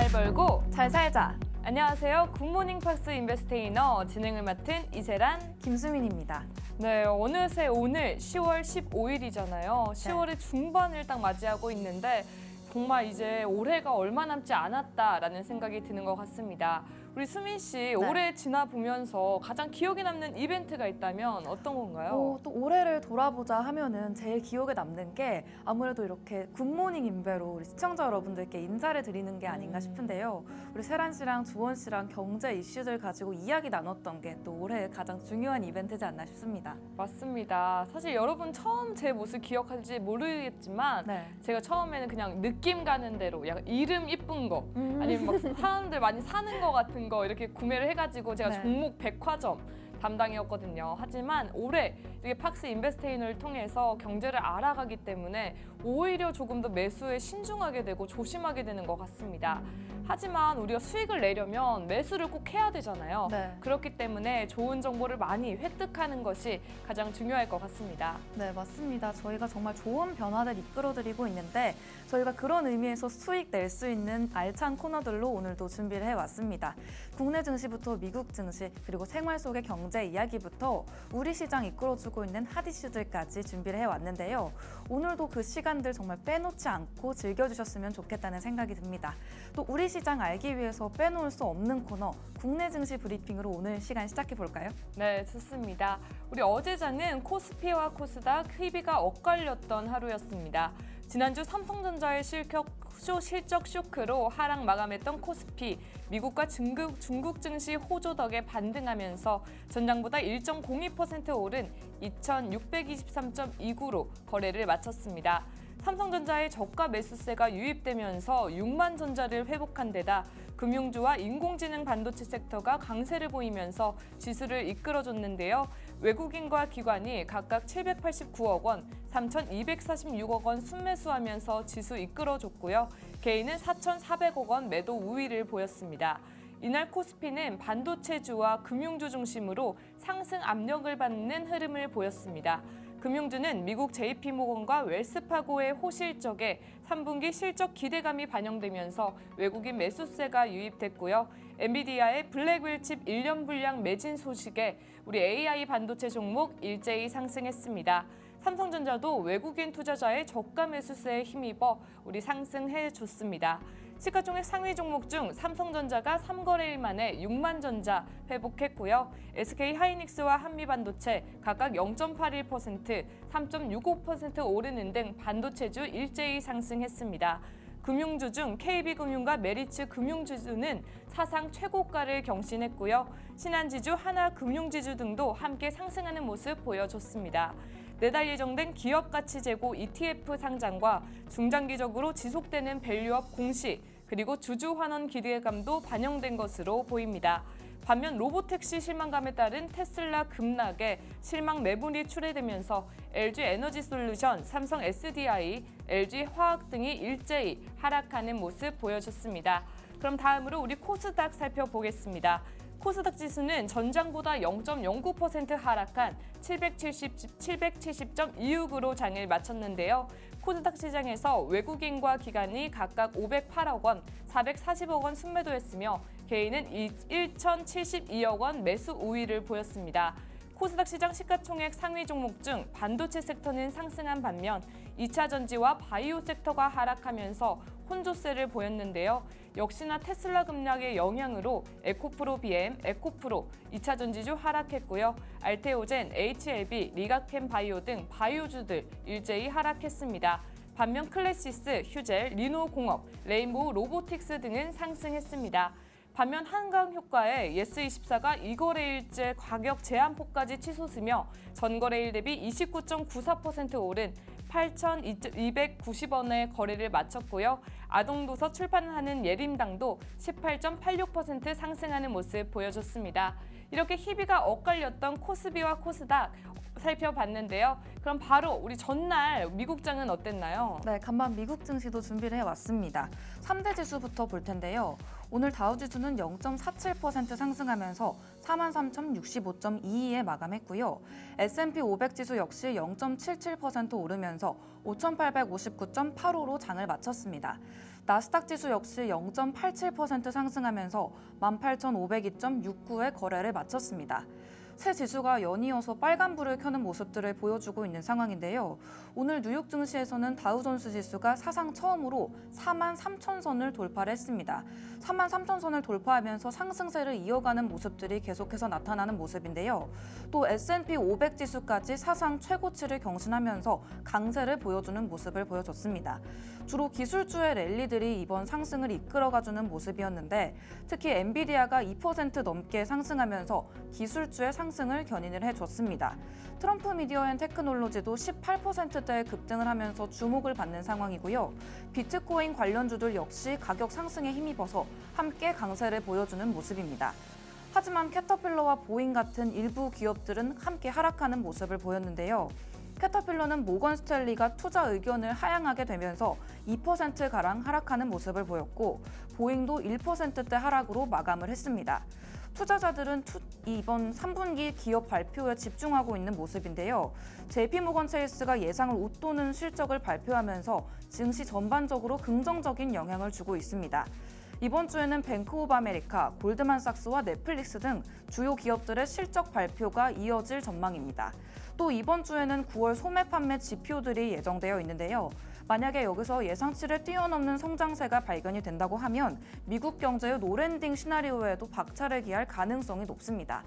잘 벌고 잘 살자. 안녕하세요. 굿모닝 팍스 인베스테이너 진행을 맡은 이세란, 김수민입니다. 네, 어느새 오늘 10월 15일이잖아요. 10월의 중반을 딱 맞이하고 있는데 정말 이제 올해가 얼마 남지 않았다라는 생각이 드는 것 같습니다. 우리 수민 씨, 올해 지나보면서 가장 기억에 남는 이벤트가 있다면 어떤 건가요? 또 올해를 돌아보자 하면은 제일 기억에 남는 게 아무래도 이렇게 굿모닝 인베로 우리 시청자 여러분들께 인사를 드리는 게 아닌가 싶은데요. 우리 세란 씨랑 주원 씨랑 경제 이슈들 가지고 이야기 나눴던 게 또 올해 가장 중요한 이벤트지 않나 싶습니다. 맞습니다. 사실 여러분 처음 제 모습 기억할지 모르겠지만 제가 처음에는 그냥 느낌 가는 대로 약간 이름 이쁜 거 아니면 막 사람들 많이 사는 거 같은 거 이렇게 구매를 해가지고 제가 종목 백화점 담당이었거든요. 하지만 올해 이렇게 팍스 인베스테이너를 통해서 경제를 알아가기 때문에 오히려 조금 더 매수에 신중하게 되고 조심하게 되는 것 같습니다. 하지만 우리가 수익을 내려면 매수를 꼭 해야 되잖아요. 그렇기 때문에 좋은 정보를 많이 획득하는 것이 가장 중요할 것 같습니다. 네, 맞습니다. 저희가 정말 좋은 변화를 이끌어드리고 있는데 저희가 그런 의미에서 수익 낼 수 있는 알찬 코너들로 오늘도 준비를 해왔습니다. 국내 증시부터 미국 증시, 그리고 생활 속의 경제 이야기부터 우리 시장 이끌어주고 있는 핫 이슈들까지 준비를 해왔는데요. 오늘도 그 시간들 정말 빼놓지 않고 즐겨주셨으면 좋겠다는 생각이 듭니다. 또 우리 시장 알기 위해서 빼놓을 수 없는 코너, 국내 증시 브리핑으로 오늘 시간 시작해볼까요? 네, 좋습니다. 우리 어제장은 코스피와 코스닥 희비가 엇갈렸던 하루였습니다. 지난주 삼성전자의 실적 쇼크로 하락 마감했던 코스피, 미국과 중국 증시 호조 덕에 반등하면서 전장보다 1.02% 오른 2,623.29로 거래를 마쳤습니다. 삼성전자의 저가 매수세가 유입되면서 6만 전자를 회복한 데다 금융주와 인공지능 반도체 섹터가 강세를 보이면서 지수를 이끌어줬는데요. 외국인과 기관이 각각 789억 원, 3,246억 원 순매수하면서 지수 이끌어줬고요. 개인은 4,400억 원 매도 우위를 보였습니다. 이날 코스피는 반도체주와 금융주 중심으로 상승 압력을 받는 흐름을 보였습니다. 금융주는 미국 JP모건과 웰스파고의 호실적에 3분기 실적 기대감이 반영되면서 외국인 매수세가 유입됐고요. 엔비디아의 블랙윌 칩 1년 분량 매진 소식에 우리 AI 반도체 종목 일제히 상승했습니다. 삼성전자도 외국인 투자자의 저가 매수세에 힘입어 우리 상승해줬습니다. 시가총액 상위 종목 중 삼성전자가 3거래일 만에 6만 전자 회복했고요. SK하이닉스와 한미반도체 각각 0.81%, 3.65% 오르는 등 반도체주 일제히 상승했습니다. 금융주 중 KB금융과 메리츠 금융지주는 사상 최고가를 경신했고요. 신한지주, 하나금융지주 등도 함께 상승하는 모습 보여줬습니다. 내달 예정된 기업가치 재고 ETF 상장과 중장기적으로 지속되는 밸류업 공시, 그리고 주주환원 기대감도 반영된 것으로 보입니다. 반면 로보택시 실망감에 따른 테슬라 급락에 실망 매물이 출회되면서 LG에너지솔루션, 삼성 SDI, LG화학 등이 일제히 하락하는 모습 보여줬습니다. 그럼 다음으로 우리 코스닥 살펴보겠습니다. 코스닥 지수는 전장보다 0.09% 하락한 770.26으로 장을 마쳤는데요. 코스닥 시장에서 외국인과 기관이 각각 508억 원, 440억 원 순매도했으며 개인은 1,072억 원 매수 우위를 보였습니다. 코스닥 시장 시가총액 상위 종목 중 반도체 섹터는 상승한 반면 2차 전지와 바이오 섹터가 하락하면서 혼조세를 보였는데요. 역시나 테슬라 급락의 영향으로 에코프로 BM, 에코프로, 2차 전지주 하락했고요. 알테오젠, HLB, 리가캠 바이오 등 바이오주들 일제히 하락했습니다. 반면 클래시스, 휴젤, 리노공업, 레인보우 로보틱스 등은 상승했습니다. 반면 한강효과의 예스24가 2거래일째 가격 제한폭까지 치솟으며 전거래일 대비 29.94% 오른 8,290원에 거래를 마쳤고요. 아동도서 출판하는 예림당도 18.86% 상승하는 모습 보여줬습니다. 이렇게 희비가 엇갈렸던 코스피와 코스닥, 살펴봤는데요. 그럼 바로 우리 전날 미국장은 어땠나요? 네, 간밤 미국 증시도 준비를 해왔습니다. 3대 지수부터 볼 텐데요. 오늘 다우지수는 0.47% 상승하면서 43,065.22에 마감했고요. S&P 500 지수 역시 0.77% 오르면서 5,859.85로 장을 마쳤습니다. 나스닥 지수 역시 0.87% 상승하면서 18,502.69에 거래를 마쳤습니다. 세 지수가 연이어서 빨간불을 켜는 모습들을 보여주고 있는 상황인데요. 오늘 뉴욕 증시에서는 다우존스 지수가 사상 처음으로 43,000선을 돌파를 했습니다. 43,000선을 돌파하면서 상승세를 이어가는 모습들이 계속해서 나타나는 모습인데요. 또 S&P 500 지수까지 사상 최고치를 경신하면서 강세를 보여주는 모습을 보여줬습니다. 주로 기술주의 랠리들이 이번 상승을 이끌어가주는 모습이었는데 특히 엔비디아가 2% 넘게 상승하면서 기술주의 상승을 견인을 해줬습니다. 트럼프 미디어 앤 테크놀로지도 18%대 급등을 하면서 주목을 받는 상황이고요. 비트코인 관련주들 역시 가격 상승에 힘입어서 함께 강세를 보여주는 모습입니다. 하지만 캐터필러와 보잉 같은 일부 기업들은 함께 하락하는 모습을 보였는데요. 캐터필러는 모건 스탠리가 투자 의견을 하향하게 되면서 2%가량 하락하는 모습을 보였고 보잉도 1%대 하락으로 마감을 했습니다. 투자자들은 이번 3분기 기업 발표에 집중하고 있는 모습인데요. JP모건 체이스가 예상을 웃도는 실적을 발표하면서 증시 전반적으로 긍정적인 영향을 주고 있습니다. 이번 주에는 뱅크 오브 아메리카, 골드만삭스와 넷플릭스 등 주요 기업들의 실적 발표가 이어질 전망입니다. 또 이번 주에는 9월 소매 판매 지표들이 예정되어 있는데요. 만약에 여기서 예상치를 뛰어넘는 성장세가 발견이 된다고 하면 미국 경제의 노랜딩 시나리오에도 박차를 기할 가능성이 높습니다.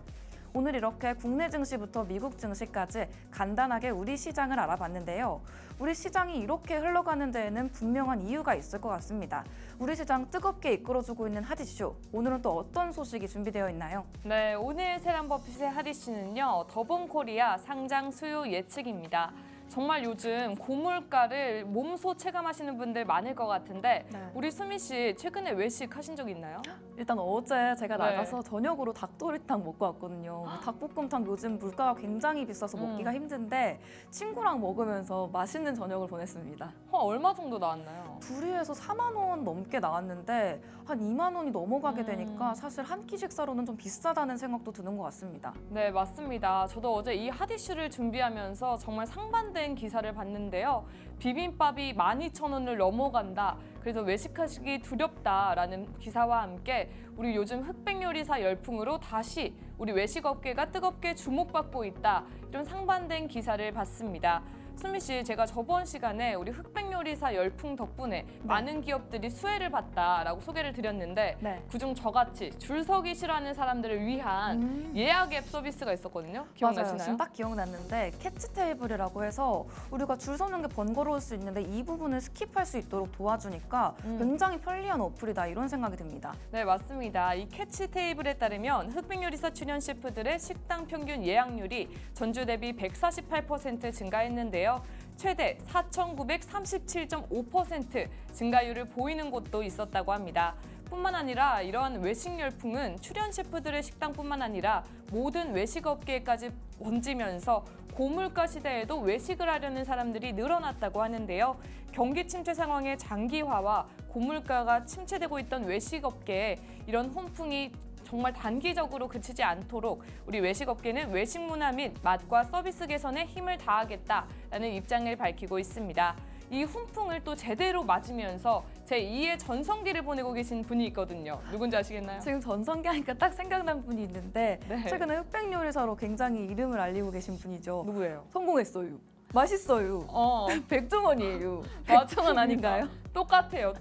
오늘 이렇게 국내 증시부터 미국 증시까지 간단하게 우리 시장을 알아봤는데요. 우리 시장이 이렇게 흘러가는 데에는 분명한 이유가 있을 것 같습니다. 우리 시장 뜨겁게 이끌어주고 있는 핫이슈, 오늘은 또 어떤 소식이 준비되어 있나요? 네, 오늘 세란버핏의 핫이슈는요. 더본코리아 상장 수요 예측입니다. 정말 요즘 고물가를 몸소 체감하시는 분들 많을 것 같은데 네. 우리 수미 씨 최근에 외식 하신 적 있나요? 일단 어제 제가 네. 나가서 저녁으로 닭도리탕 먹고 왔거든요. 닭볶음탕 요즘 물가가 굉장히 비싸서 먹기가 힘든데 친구랑 먹으면서 맛있는 저녁을 보냈습니다. 얼마 정도 나왔나요? 둘이에서 4만 원 넘게 나왔는데 한 2만 원이 넘어가게 되니까 사실 한 끼 식사로는 좀 비싸다는 생각도 드는 것 같습니다. 네, 맞습니다. 저도 어제 이 핫이슈를 준비하면서 정말 상반된 기사를 봤는데요. 비빔밥이 12,000원을 넘어간다. 그래서 외식하시기 두렵다라는 기사와 함께 우리 요즘 흑백 요리사 열풍으로 다시 우리 외식업계가 뜨겁게 주목받고 있다. 이런 상반된 기사를 봤습니다. 수미 씨, 제가 저번 시간에 우리 흑백 요리사 열풍 덕분에 많은 기업들이 수혜를 봤다라고 소개를 드렸는데 그중 저같이 줄 서기 싫어하는 사람들을 위한 예약 앱 서비스가 있었거든요. 기억나시나요? 맞아요. 지금 딱 기억났는데 캐치 테이블이라고 해서 우리가 줄 서는 게 번거로울 수 있는데 이 부분을 스킵할 수 있도록 도와주니까 굉장히 편리한 어플이다 이런 생각이 듭니다. 네, 맞습니다. 이 캐치 테이블에 따르면 흑백 요리사 출연 셰프들의 식당 평균 예약률이 전주 대비 148% 증가했는데요. 최대 4,937.5% 증가율을 보이는 곳도 있었다고 합니다. 뿐만 아니라 이러한 외식 열풍은 출연 셰프들의 식당뿐만 아니라 모든 외식업계까지 번지면서 고물가 시대에도 외식을 하려는 사람들이 늘어났다고 하는데요. 경기 침체 상황의 장기화와 고물가가 침체되고 있던 외식업계에 이런 훈풍이 정말 단기적으로 그치지 않도록 우리 외식업계는 외식 문화 및 맛과 서비스 개선에 힘을 다하겠다라는 입장을 밝히고 있습니다. 이 훈풍을 또 제대로 맞으면서 제2의 전성기를 보내고 계신 분이 있거든요. 누군지 아시겠나요? 지금 전성기 하니까 딱 생각난 분이 있는데 최근에 흑백 요리사로 굉장히 이름을 알리고 계신 분이죠. 누구예요? 성공했어요. 맛있어요. 백종원이에요. 백종원 아닌가요? 똑같아요.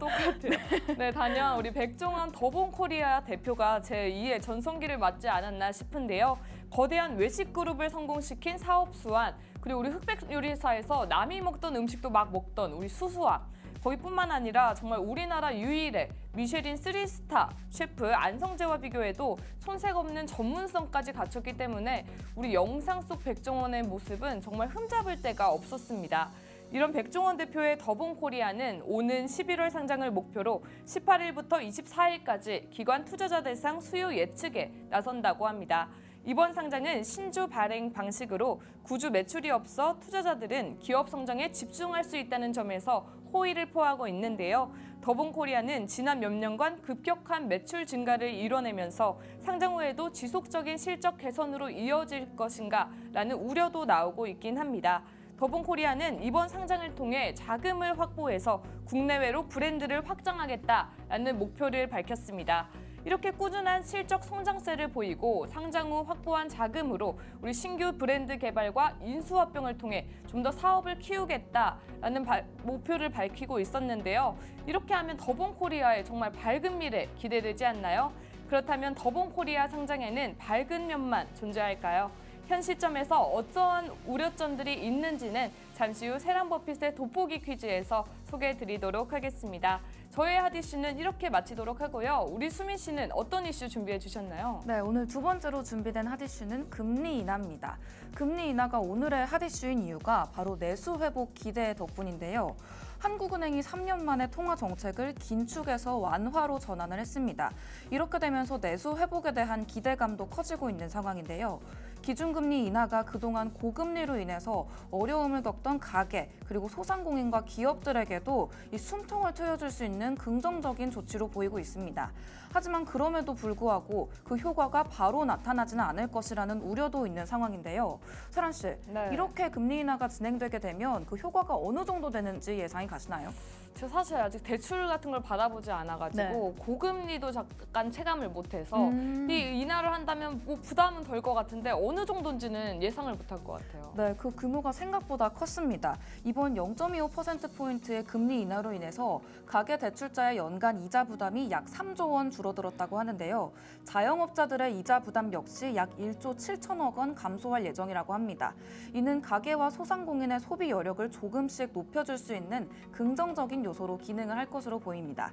네, 단연 우리 백종원 더본코리아 대표가 제2의 전성기를 맞지 않았나 싶은데요. 거대한 외식 그룹을 성공시킨 사업 수완, 그리고 우리 흑백 요리사에서 남이 먹던 음식도 막 먹던 우리 수수왕, 거기뿐만 아니라 정말 우리나라 유일의 미쉐린 3스타 셰프 안성재와 비교해도 손색 없는 전문성까지 갖췄기 때문에 우리 영상 속 백종원의 모습은 정말 흠잡을 데가 없었습니다. 이런 백종원 대표의 더본코리아는 오는 11월 상장을 목표로 18일부터 24일까지 기관 투자자 대상 수요 예측에 나선다고 합니다. 이번 상장은 신주 발행 방식으로 구주 매출이 없어 투자자들은 기업 성장에 집중할 수 있다는 점에서 호의를 표하고 있는데요. 더본코리아는 지난 몇 년간 급격한 매출 증가를 이뤄내면서 상장 후에도 지속적인 실적 개선으로 이어질 것인가라는 우려도 나오고 있긴 합니다. 더본코리아는 이번 상장을 통해 자금을 확보해서 국내외로 브랜드를 확장하겠다라는 목표를 밝혔습니다. 이렇게 꾸준한 실적 성장세를 보이고 상장 후 확보한 자금으로 우리 신규 브랜드 개발과 인수합병을 통해 좀 더 사업을 키우겠다라는 목표를 밝히고 있었는데요. 이렇게 하면 더본코리아의 정말 밝은 미래 기대되지 않나요? 그렇다면 더본코리아 상장에는 밝은 면만 존재할까요? 현 시점에서 어떠한 우려점들이 있는지는 잠시 후 세란버핏의 돋보기 퀴즈에서 소개해드리도록 하겠습니다. 저의 핫이슈는 이렇게 마치도록 하고요. 우리 수민 씨는 어떤 이슈 준비해 주셨나요? 네, 오늘 두 번째로 준비된 핫이슈는 금리 인하입니다. 금리 인하가 오늘의 핫이슈인 이유가 바로 내수 회복 기대 덕분인데요. 한국은행이 3년 만에 통화 정책을 긴축에서 완화로 전환을 했습니다. 이렇게 되면서 내수 회복에 대한 기대감도 커지고 있는 상황인데요. 기준금리 인하가 그동안 고금리로 인해서 어려움을 겪던 가계 그리고 소상공인과 기업들에게도 이 숨통을 트여줄 수 있는 긍정적인 조치로 보이고 있습니다. 하지만 그럼에도 불구하고 그 효과가 바로 나타나지는 않을 것이라는 우려도 있는 상황인데요. 세란 씨, 네. 이렇게 금리 인하가 진행되게 되면 그 효과가 어느 정도 되는지 예상이 가시나요? 저 사실 아직 대출 같은 걸 받아보지 않아가지고 고금리도 잠깐 체감을 못해서 이 인하를 한다면 뭐 부담은 덜 것 같은데 어느 정도인지는 예상을 못할 것 같아요. 네, 그 규모가 생각보다 컸습니다. 이번 0.25%포인트의 금리 인하로 인해서 가계 대출자의 연간 이자 부담이 약 3조 원 줄어들었다고 하는데요. 자영업자들의 이자 부담 역시 약 1조 7천억 원 감소할 예정이라고 합니다. 이는 가계와 소상공인의 소비 여력을 조금씩 높여줄 수 있는 긍정적인 요소로 기능을 할 것으로 보입니다.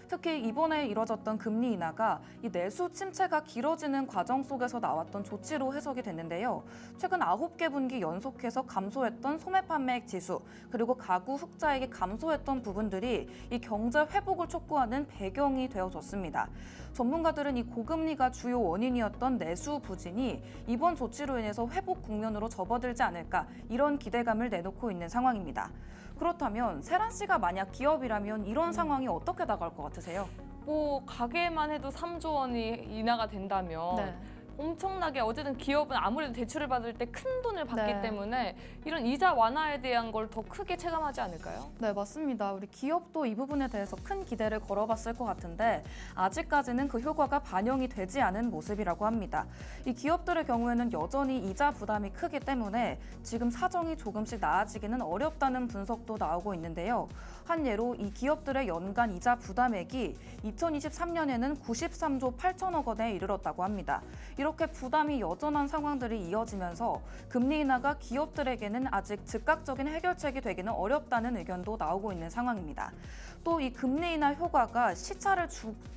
특히 이번에 이뤄졌던 금리 인하가 이 내수 침체가 길어지는 과정 속에서 나왔던 조치로 해석이 됐는데요. 최근 9개 분기 연속해서 감소했던 소매 판매액 지수, 그리고 가구 흑자액이 감소했던 부분들이 이 경제 회복을 촉구하는 배경이 되어줬습니다. 전문가들은 이 고금리가 주요 원인이었던 내수 부진이 이번 조치로 인해서 회복 국면으로 접어들지 않을까 이런 기대감을 내놓고 있는 상황입니다. 그렇다면 세란 씨가 만약 기업이라면 이런 상황이 어떻게 나갈 것 같으세요? 뭐 가게만 해도 3조 원이 인하가 된다면 엄청나게 어쨌든 기업은 아무래도 대출을 받을 때 큰 돈을 받기 때문에 이런 이자 완화에 대한 걸 더 크게 체감하지 않을까요? 네, 맞습니다. 우리 기업도 이 부분에 대해서 큰 기대를 걸어봤을 것 같은데 아직까지는 그 효과가 반영이 되지 않은 모습이라고 합니다. 이 기업들의 경우에는 여전히 이자 부담이 크기 때문에 지금 사정이 조금씩 나아지기는 어렵다는 분석도 나오고 있는데요. 한 예로 이 기업들의 연간 이자 부담액이 2023년에는 93조 8천억 원에 이르렀다고 합니다. 이렇게 부담이 여전한 상황들이 이어지면서 금리 인하가 기업들에게는 아직 즉각적인 해결책이 되기는 어렵다는 의견도 나오고 있는 상황입니다. 또 이 금리 인하 효과가 시차를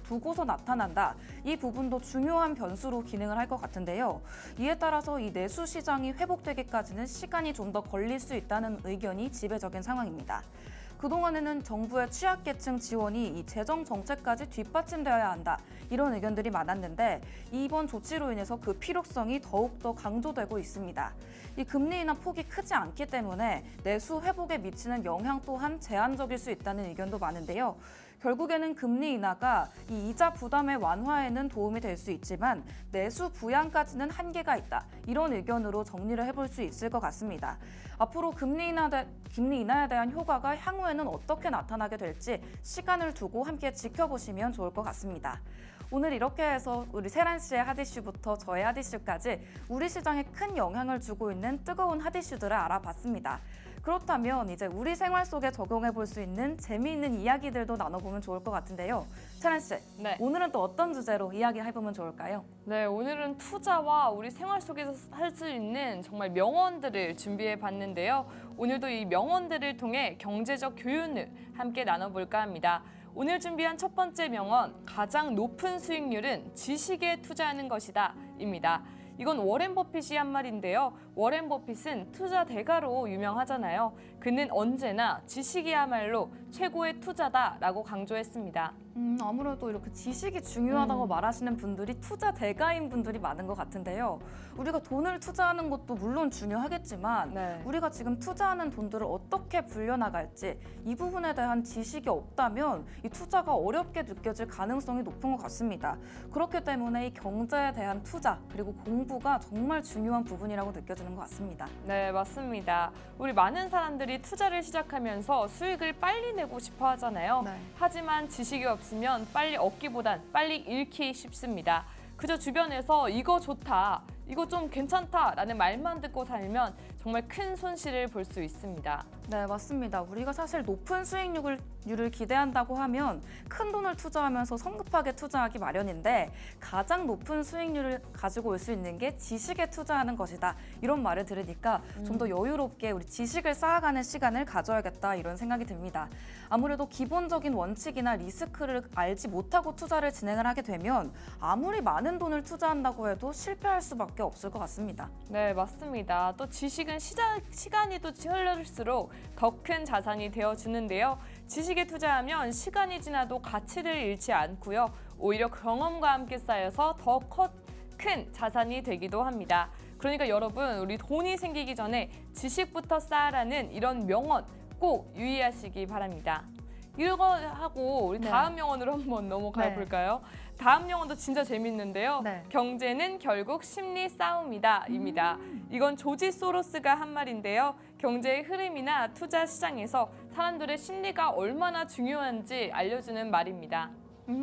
두고서 나타난다. 이 부분도 중요한 변수로 기능을 할 것 같은데요. 이에 따라서 이 내수 시장이 회복되기까지는 시간이 좀 더 걸릴 수 있다는 의견이 지배적인 상황입니다. 그동안에는 정부의 취약계층 지원이 이 재정 정책까지 뒷받침되어야 한다. 이런 의견들이 많았는데 이번 조치로 인해서 그 필요성이 더욱더 강조되고 있습니다. 이 금리 인하 폭이 크지 않기 때문에 내수 회복에 미치는 영향 또한 제한적일 수 있다는 의견도 많은데요. 결국에는 금리 인하가 이 이자 부담의 완화에는 도움이 될 수 있지만 내수 부양까지는 한계가 있다. 이런 의견으로 정리를 해볼 수 있을 것 같습니다. 앞으로 금리 인하에 대한 효과가 향후에는 어떻게 나타나게 될지 시간을 두고 함께 지켜보시면 좋을 것 같습니다. 오늘 이렇게 해서 우리 세란 씨의 핫이슈부터 저의 핫이슈까지 우리 시장에 큰 영향을 주고 있는 뜨거운 핫이슈들을 알아봤습니다. 그렇다면 이제 우리 생활 속에 적용해 볼 수 있는 재미있는 이야기들도 나눠보면 좋을 것 같은데요. 세란 씨, 오늘은 또 어떤 주제로 이야기해보면 좋을까요? 네, 오늘은 투자와 우리 생활 속에서 할 수 있는 정말 명언들을 준비해 봤는데요. 오늘도 이 명언들을 통해 경제적 교훈을 함께 나눠볼까 합니다. 오늘 준비한 첫 번째 명언, 가장 높은 수익률은 지식에 투자하는 것이다 입니다. 이건 워렌 버핏이 한 말인데요. 워렌 버핏은 투자 대가로 유명하잖아요. 그는 언제나 지식이야말로 최고의 투자다라고 강조했습니다. 아무래도 이렇게 지식이 중요하다고 말하시는 분들이 투자 대가인 분들이 많은 것 같은데요. 우리가 돈을 투자하는 것도 물론 중요하겠지만 네. 우리가 지금 투자하는 돈들을 어떻게 불려나갈지 이 부분에 대한 지식이 없다면 이 투자가 어렵게 느껴질 가능성이 높은 것 같습니다. 그렇기 때문에 이 경제에 대한 투자 그리고 공부가 정말 중요한 부분이라고 느껴지는 것 같습니다. 네, 맞습니다. 우리 많은 사람들이 투자를 시작하면서 수익을 빨리 내고 싶어 하잖아요. 네. 하지만 지식이 없으면 빨리 얻기보단 빨리 잃기 쉽습니다. 그저 주변에서 이거 좋다, 이거 좀 괜찮다라는 말만 듣고 살면 정말 큰 손실을 볼 수 있습니다. 네, 맞습니다. 우리가 사실 높은 수익률을 기대한다고 하면 큰 돈을 투자하면서 성급하게 투자하기 마련인데 가장 높은 수익률을 가지고 올 수 있는 게 지식에 투자하는 것이다. 이런 말을 들으니까 좀 더 여유롭게 우리 지식을 쌓아가는 시간을 가져야겠다 이런 생각이 듭니다. 아무래도 기본적인 원칙이나 리스크를 알지 못하고 투자를 진행을 하게 되면 아무리 많은 돈을 투자한다고 해도 실패할 수밖에 없을 것 같습니다. 네, 맞습니다. 또 지식은 시간이 또 흘러갈수록 더 큰 자산이 되어주는데요. 지식에 투자하면 시간이 지나도 가치를 잃지 않고요. 오히려 경험과 함께 쌓여서 더 큰 자산이 되기도 합니다. 그러니까 여러분, 우리 돈이 생기기 전에 지식부터 쌓아라는 이런 명언 꼭 유의하시기 바랍니다. 이거 하고 우리 다음 명언으로 한번 넘어가 볼까요? 다음 명언도 진짜 재밌는데요. 네. 경제는 결국 심리 싸움이다 입니다. 이건 조지 소로스가 한 말인데요. 경제의 흐름이나 투자 시장에서 사람들의 심리가 얼마나 중요한지 알려주는 말입니다.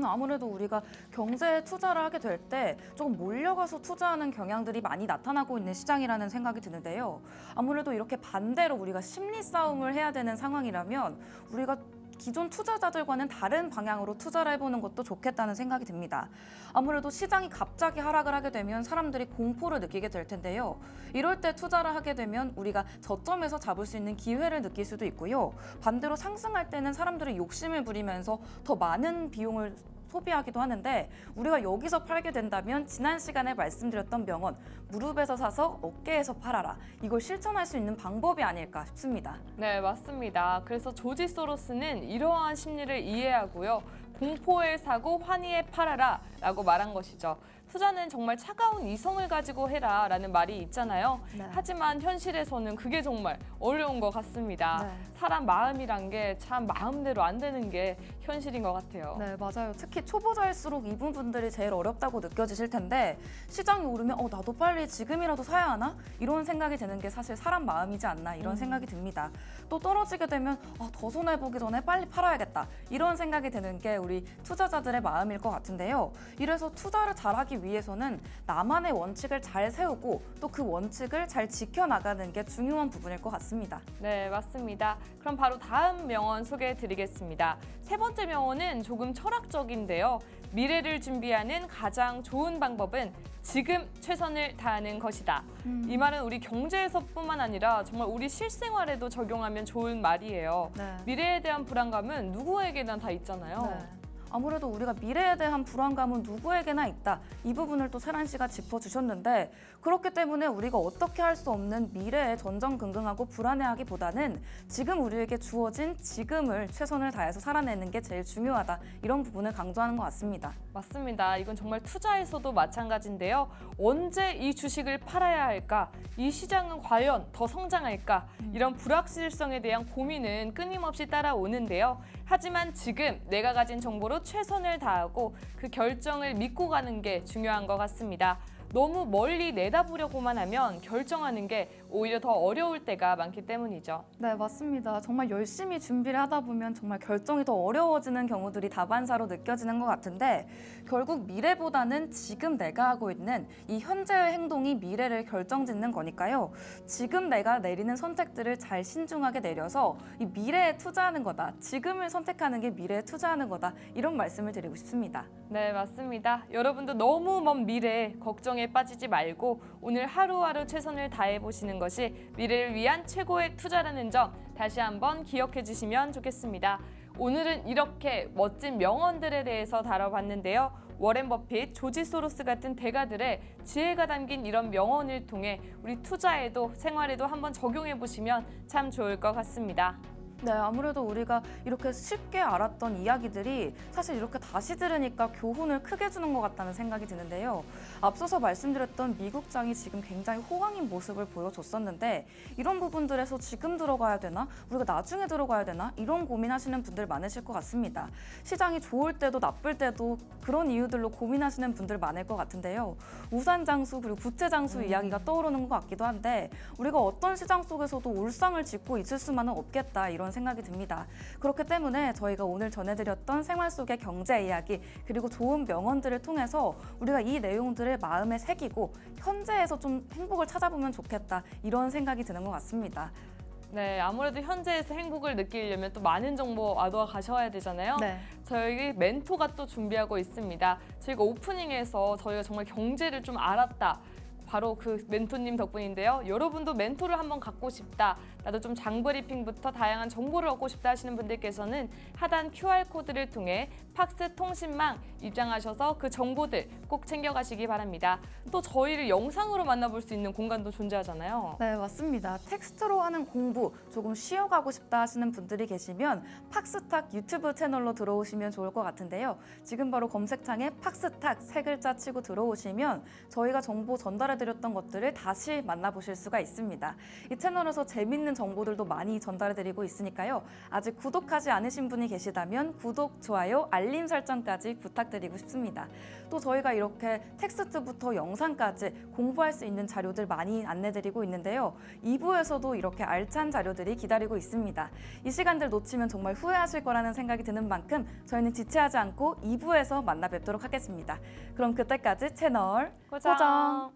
아무래도 우리가 경제에 투자를 하게 될 때 조금 몰려가서 투자하는 경향들이 많이 나타나고 있는 시장이라는 생각이 드는데요. 아무래도 이렇게 반대로 우리가 심리 싸움을 해야 되는 상황이라면 우리가 기존 투자자들과는 다른 방향으로 투자를 해보는 것도 좋겠다는 생각이 듭니다. 아무래도 시장이 갑자기 하락을 하게 되면 사람들이 공포를 느끼게 될 텐데요. 이럴 때 투자를 하게 되면 우리가 저점에서 잡을 수 있는 기회를 느낄 수도 있고요. 반대로 상승할 때는 사람들이 욕심을 부리면서 더 많은 비용을 소비하기도 하는데 우리가 여기서 팔게 된다면 지난 시간에 말씀드렸던 명언 무릎에서 사서 어깨에서 팔아라 이걸 실천할 수 있는 방법이 아닐까 싶습니다. 네, 맞습니다. 그래서 조지 소로스는 이러한 심리를 이해하고요. 공포에 사고 환희에 팔아라 라고 말한 것이죠. 투자는 정말 차가운 이성을 가지고 해라 라는 말이 있잖아요. 네. 하지만 현실에서는 그게 정말 어려운 것 같습니다. 네. 사람 마음이란 게 참 마음대로 안 되는 게 현실인 것 같아요. 네, 맞아요. 특히 초보자일수록 이 부분들이 제일 어렵다고 느껴지실 텐데 시장이 오르면 나도 빨리 지금이라도 사야 하나? 이런 생각이 드는 게 사실 사람 마음이지 않나 이런 생각이 듭니다. 또 떨어지게 되면 더 손해보기 전에 빨리 팔아야겠다 이런 생각이 드는 게 우리 투자자들의 마음일 것 같은데요. 이래서 투자를 잘하기 위해서는 나만의 원칙을 잘 세우고 또 그 원칙을 잘 지켜나가는 게 중요한 부분일 것 같습니다. 네, 맞습니다. 그럼 바로 다음 명언 소개해 드리겠습니다. 세 번째 명언은 조금 철학적인데요. 미래를 준비하는 가장 좋은 방법은 지금 최선을 다하는 것이다. 이 말은 우리 경제에서뿐만 아니라 정말 우리 실생활에도 적용하면 좋은 말이에요. 네. 미래에 대한 불안감은 누구에게나 다 있잖아요. 네. 아무래도 우리가 미래에 대한 불안감은 누구에게나 있다. 이 부분을 또 세란 씨가 짚어주셨는데 그렇기 때문에 우리가 어떻게 할 수 없는 미래에 전전긍긍하고 불안해하기보다는 지금 우리에게 주어진 지금을 최선을 다해서 살아내는 게 제일 중요하다. 이런 부분을 강조하는 것 같습니다. 맞습니다. 이건 정말 투자에서도 마찬가지인데요. 언제 이 주식을 팔아야 할까? 이 시장은 과연 더 성장할까? 이런 불확실성에 대한 고민은 끊임없이 따라오는데요. 하지만 지금 내가 가진 정보로 최선을 다하고 그 결정을 믿고 가는 게 중요한 것 같습니다. 너무 멀리 내다보려고만 하면 결정하는 게 오히려 더 어려울 때가 많기 때문이죠. 네, 맞습니다. 정말 열심히 준비를 하다 보면 정말 결정이 더 어려워지는 경우들이 다반사로 느껴지는 것 같은데 결국 미래보다는 지금 내가 하고 있는 이 현재의 행동이 미래를 결정짓는 거니까요. 지금 내가 내리는 선택들을 잘 신중하게 내려서 이 미래에 투자하는 거다. 지금을 선택하는 게 미래에 투자하는 거다. 이런 말씀을 드리고 싶습니다. 네, 맞습니다. 여러분도 너무 먼 미래에 걱정에 빠지지 말고 오늘 하루하루 최선을 다해보시는 것이 미래를 위한 최고의 투자라는 점 다시 한번 기억해 주시면 좋겠습니다. 오늘은 이렇게 멋진 명언들에 대해서 다뤄봤는데요. 워렌 버핏, 조지 소로스 같은 대가들의 지혜가 담긴 이런 명언을 통해 우리 투자에도 생활에도 한번 적용해 보시면 참 좋을 것 같습니다. 네, 아무래도 우리가 이렇게 쉽게 알았던 이야기들이 사실 이렇게 다시 들으니까 교훈을 크게 주는 것 같다는 생각이 드는데요. 앞서서 말씀드렸던 미국장이 지금 굉장히 호황인 모습을 보여줬었는데 이런 부분들에서 지금 들어가야 되나? 우리가 나중에 들어가야 되나? 이런 고민하시는 분들 많으실 것 같습니다. 시장이 좋을 때도 나쁠 때도 그런 이유들로 고민하시는 분들 많을 것 같은데요. 우산 장수 그리고 부채 장수 이야기가 떠오르는 것 같기도 한데 우리가 어떤 시장 속에서도 울상을 짓고 있을 수만은 없겠다 이런 생각이 듭니다. 그렇기 때문에 저희가 오늘 전해드렸던 생활 속의 경제 이야기 그리고 좋은 명언들을 통해서 우리가 이 내용들을 마음에 새기고 현재에서 좀 행복을 찾아보면 좋겠다 이런 생각이 드는 것 같습니다. 네, 아무래도 현재에서 행복을 느끼려면 또 많은 정보 얻어 가셔야 되잖아요. 네. 저희 멘토가 또 준비하고 있습니다. 저희가 오프닝에서 저희가 정말 경제를 좀 알았다. 바로 그 멘토님 덕분인데요. 여러분도 멘토를 한번 갖고 싶다. 나도 좀 장브리핑부터 다양한 정보를 얻고 싶다 하시는 분들께서는 하단 QR코드를 통해 팍스 통신망 입장하셔서 그 정보들 꼭 챙겨가시기 바랍니다. 또 저희를 영상으로 만나볼 수 있는 공간도 존재하잖아요. 네, 맞습니다. 텍스트로 하는 공부 조금 쉬어가고 싶다 하시는 분들이 계시면 팍스탁 유튜브 채널로 들어오시면 좋을 것 같은데요. 지금 바로 검색창에 팍스탁 세 글자 치고 들어오시면 저희가 정보 전달해드렸던 것들을 다시 만나보실 수가 있습니다. 이 채널에서 재밌는 정보들도 많이 전달해드리고 있으니까요. 아직 구독하지 않으신 분이 계시다면 구독, 좋아요, 알림 설정까지 부탁드리고 싶습니다. 또 저희가 이렇게 텍스트부터 영상까지 공부할 수 있는 자료들 많이 안내드리고 있는데요. 2부에서도 이렇게 알찬 자료들이 기다리고 있습니다. 이 시간들 놓치면 정말 후회하실 거라는 생각이 드는 만큼 저희는 지체하지 않고 2부에서 만나 뵙도록 하겠습니다. 그럼 그때까지 채널 고정!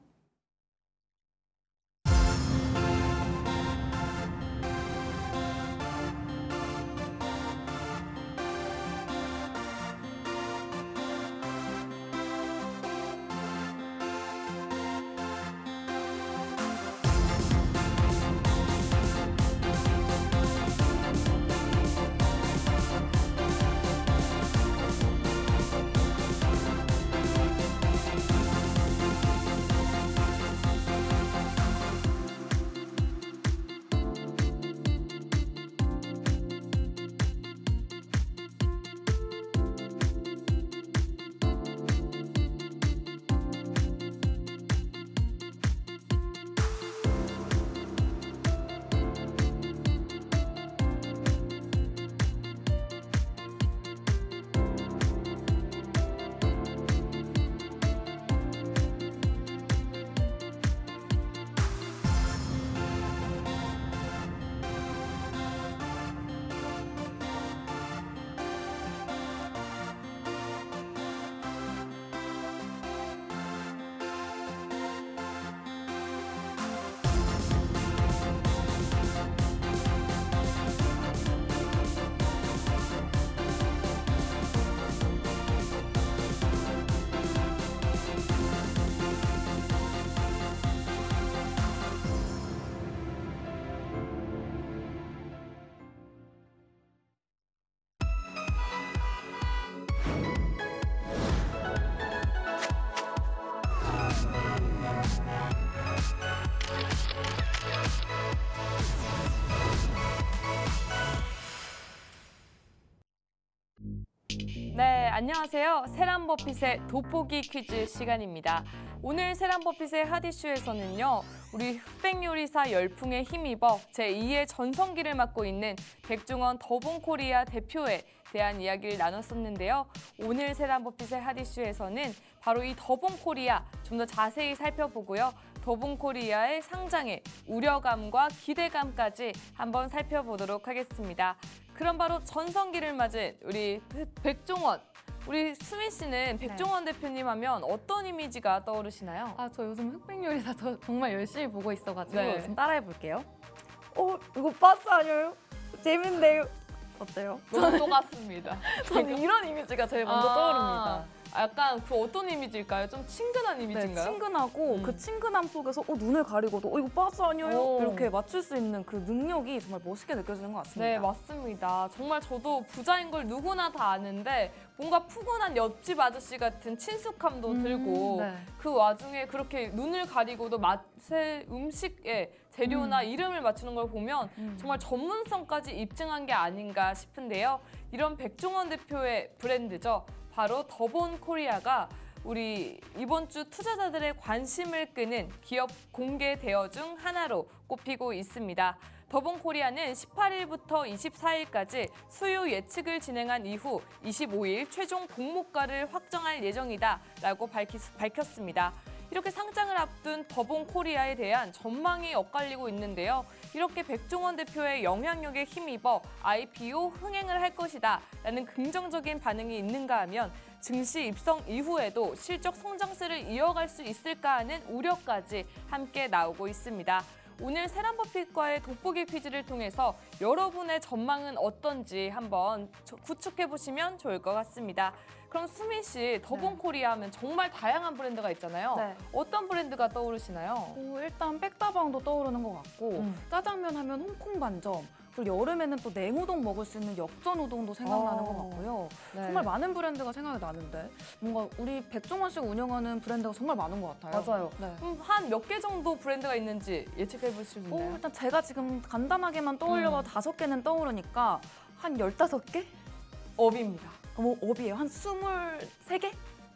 네, 안녕하세요. 세란버핏의 돋보기 퀴즈 시간입니다. 오늘 세란버핏의 핫이슈에서는요. 우리 흑백 요리사 열풍에 힘입어 제2의 전성기를 맡고 있는 백종원 더본코리아 대표에 대한 이야기를 나눴었는데요. 오늘 세란버핏의 핫이슈에서는 바로 이 더본코리아 좀 더 자세히 살펴보고요. 더본코리아의 상장에 우려감과 기대감까지 한번 살펴보도록 하겠습니다. 그럼 바로 전성기를 맞은 우리 백종원, 우리 수민 씨는 백종원 대표님 하면 어떤 이미지가 떠오르시나요? 아, 저 요즘 흑백 요리사 저 정말 열심히 보고 있어가지고 네. 좀 따라해볼게요. 이거 버스 아니에요? 재밌네요. 어때요? 너무 똑같습니다. 저는 이런 이미지가 제일 먼저 떠오릅니다. 약간 그 어떤 이미지일까요? 좀 친근한 네, 이미지인가요? 친근하고 그 친근함 속에서 눈을 가리고도 이거 버스 아니에요? 오. 이렇게 맞출 수 있는 그 능력이 정말 멋있게 느껴지는 것 같습니다. 네, 맞습니다. 정말 저도 부자인 걸 누구나 다 아는데 뭔가 푸근한 옆집 아저씨 같은 친숙함도 들고 네. 그 와중에 그렇게 눈을 가리고도 맛의 음식에 재료나 이름을 맞추는 걸 보면 정말 전문성까지 입증한 게 아닌가 싶은데요. 이런 백종원 대표의 브랜드죠. 바로 더본 코리아가 우리 이번 주 투자자들의 관심을 끄는 기업 공개 대여 중 하나로 꼽히고 있습니다. 더본 코리아는 18일부터 24일까지 수요 예측을 진행한 이후 25일 최종 공모가를 확정할 예정이다라고 밝혔습니다. 이렇게 상장을 앞둔 더본 코리아에 대한 전망이 엇갈리고 있는데요. 이렇게 백종원 대표의 영향력에 힘입어 IPO 흥행을 할 것이다라는 긍정적인 반응이 있는가 하면 증시 입성 이후에도 실적 성장세를 이어갈 수 있을까 하는 우려까지 함께 나오고 있습니다. 오늘 세란버핏과의 돋보기 퀴즈를 통해서 여러분의 전망은 어떤지 한번 구축해보시면 좋을 것 같습니다. 그럼 수민 씨, 더본 코리아 하면 정말 다양한 브랜드가 있잖아요. 네. 어떤 브랜드가 떠오르시나요? 일단 백다방도 떠오르는 것 같고 짜장면 하면 홍콩 반점, 그리고 여름에는 또 냉우동 먹을 수 있는 역전 우동도 생각나는 것 같고요. 네. 정말 많은 브랜드가 생각이 나는데 뭔가 우리 백종원 씨가 운영하는 브랜드가 정말 많은 것 같아요. 맞아요. 네. 한 몇 개 정도 브랜드가 있는지 예측해 보실 수 있나요? 일단 제가 지금 간단하게만 떠올려봐 5개는 떠오르니까 한 15개? 업입니다. 업이에요. 한 23개?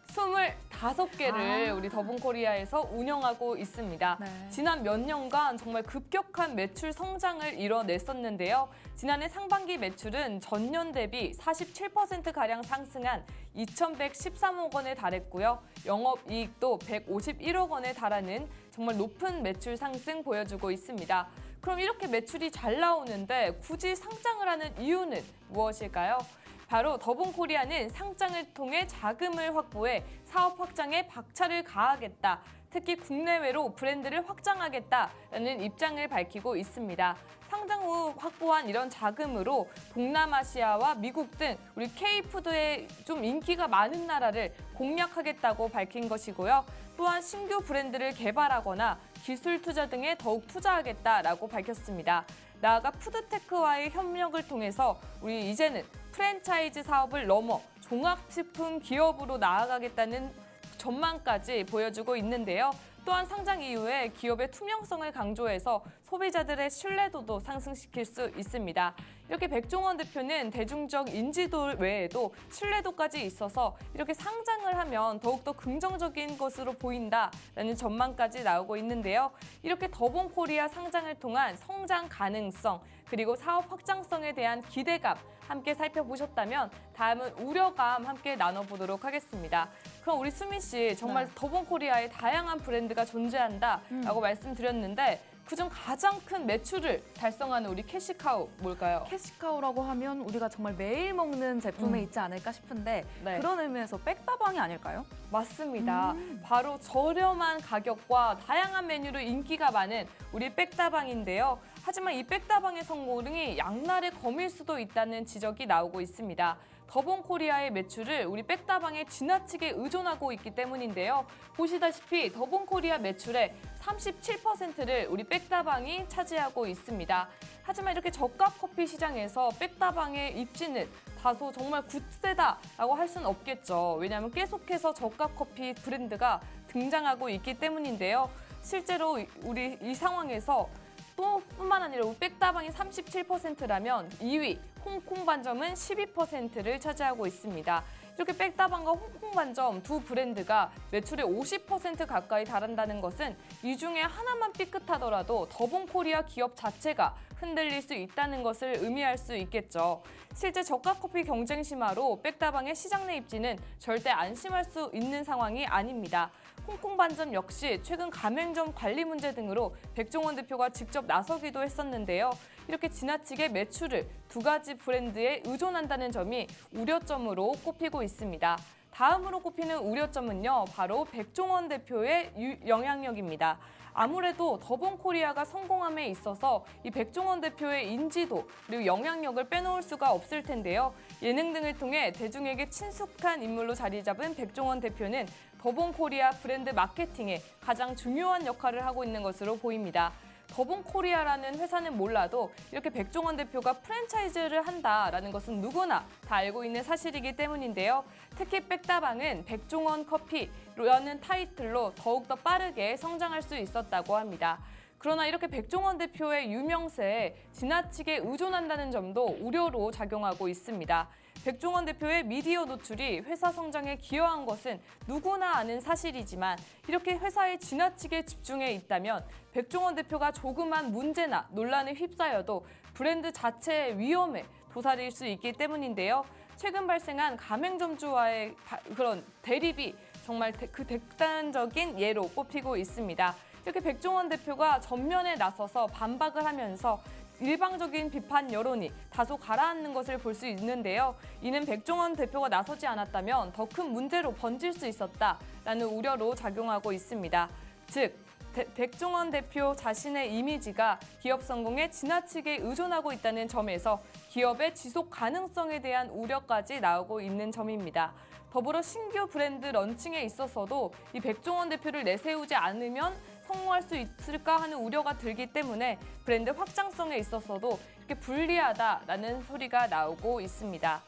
25개를 우리 더본 코리아에서 운영하고 있습니다. 네. 지난 몇 년간 정말 급격한 매출 성장을 이뤄냈었는데요. 지난해 상반기 매출은 전년 대비 47%가량 상승한 2,113억 원에 달했고요. 영업이익도 151억 원에 달하는 정말 높은 매출 상승 보여주고 있습니다. 그럼 이렇게 매출이 잘 나오는데 굳이 상장을 하는 이유는 무엇일까요? 바로 더본 코리아는 상장을 통해 자금을 확보해 사업 확장에 박차를 가하겠다. 특히 국내외로 브랜드를 확장하겠다라는 입장을 밝히고 있습니다. 상장 후 확보한 이런 자금으로 동남아시아와 미국 등 우리 K푸드에 좀 인기가 많은 나라를 공략하겠다고 밝힌 것이고요. 또한 신규 브랜드를 개발하거나 기술 투자 등에 더욱 투자하겠다라고 밝혔습니다. 나아가 푸드테크와의 협력을 통해서 우리 이제는 프랜차이즈 사업을 넘어 종합식품 기업으로 나아가겠다는 전망까지 보여주고 있는데요. 또한 상장 이후에 기업의 투명성을 강조해서 소비자들의 신뢰도도 상승시킬 수 있습니다. 이렇게 백종원 대표는 대중적 인지도 외에도 신뢰도까지 있어서 이렇게 상장을 하면 더욱더 긍정적인 것으로 보인다라는 전망까지 나오고 있는데요. 이렇게 더본 코리아 상장을 통한 성장 가능성 그리고 사업 확장성에 대한 기대감 함께 살펴보셨다면 다음은 우려감 함께 나눠보도록 하겠습니다. 그럼 우리 수민 씨 정말 더본 코리아에 다양한 브랜드가 존재한다라고 말씀드렸는데 그중 가장 큰 매출을 달성하는 우리 캐시카우 뭘까요? 캐시카우라고 하면 우리가 정말 매일 먹는 제품에 있지 않을까 싶은데 네. 그런 의미에서 백다방이 아닐까요? 맞습니다. 바로 저렴한 가격과 다양한 메뉴로 인기가 많은 우리 백다방인데요. 하지만 이 백다방의 성공이 양날의 검일 수도 있다는 지적이 나오고 있습니다. 더본 코리아의 매출을 우리 백다방에 지나치게 의존하고 있기 때문인데요. 보시다시피 더본 코리아 매출의 37%를 우리 백다방이 차지하고 있습니다. 하지만 이렇게 저가 커피 시장에서 백다방의 입지는 다소 정말 굳세다라고 할 수는 없겠죠. 왜냐하면 계속해서 저가 커피 브랜드가 등장하고 있기 때문인데요. 실제로 우리 이 상황에서 또 뿐만 아니라 백다방이 37%라면 2위 홍콩 반점은 12%를 차지하고 있습니다. 이렇게 백다방과 홍콩 반점 두 브랜드가 매출의 50% 가까이 달한다는 것은 이 중에 하나만 삐끗하더라도 더본 코리아 기업 자체가 흔들릴 수 있다는 것을 의미할 수 있겠죠. 실제 저가 커피 경쟁 심화로 백다방의 시장 내 입지는 절대 안심할 수 있는 상황이 아닙니다. 홍콩 반점 역시 최근 가맹점 관리 문제 등으로 백종원 대표가 직접 나서기도 했었는데요. 이렇게 지나치게 매출을 두 가지 브랜드에 의존한다는 점이 우려점으로 꼽히고 있습니다. 다음으로 꼽히는 우려점은요, 바로 백종원 대표의 영향력입니다. 아무래도 더본 코리아가 성공함에 있어서 이 백종원 대표의 인지도 그리고 영향력을 빼놓을 수가 없을 텐데요. 예능 등을 통해 대중에게 친숙한 인물로 자리 잡은 백종원 대표는 더본 코리아 브랜드 마케팅에 가장 중요한 역할을 하고 있는 것으로 보입니다. 더본 코리아라는 회사는 몰라도 이렇게 백종원 대표가 프랜차이즈를 한다라는 것은 누구나 다 알고 있는 사실이기 때문인데요. 특히 백다방은 백종원 커피라는 타이틀로 더욱더 빠르게 성장할 수 있었다고 합니다. 그러나 이렇게 백종원 대표의 유명세에 지나치게 의존한다는 점도 우려로 작용하고 있습니다. 백종원 대표의 미디어 노출이 회사 성장에 기여한 것은 누구나 아는 사실이지만 이렇게 회사에 지나치게 집중해 있다면 백종원 대표가 조그만 문제나 논란에 휩싸여도 브랜드 자체의 위험에 도사릴 수 있기 때문인데요. 최근 발생한 가맹점주와의 그런 대립이 정말 그 극단적인 예로 꼽히고 있습니다. 이렇게 백종원 대표가 전면에 나서서 반박을 하면서 일방적인 비판 여론이 다소 가라앉는 것을 볼 수 있는데요. 이는 백종원 대표가 나서지 않았다면 더 큰 문제로 번질 수 있었다라는 우려로 작용하고 있습니다. 즉, 백종원 대표 자신의 이미지가 기업 성공에 지나치게 의존하고 있다는 점에서 기업의 지속 가능성에 대한 우려까지 나오고 있는 점입니다. 더불어 신규 브랜드 런칭에 있어서도 이 백종원 대표를 내세우지 않으면 성공할 수 있을까 하는 우려가 들기 때문에 브랜드 확장성에 있어서도 이렇게 불리하다라는 소리가 나오고 있습니다.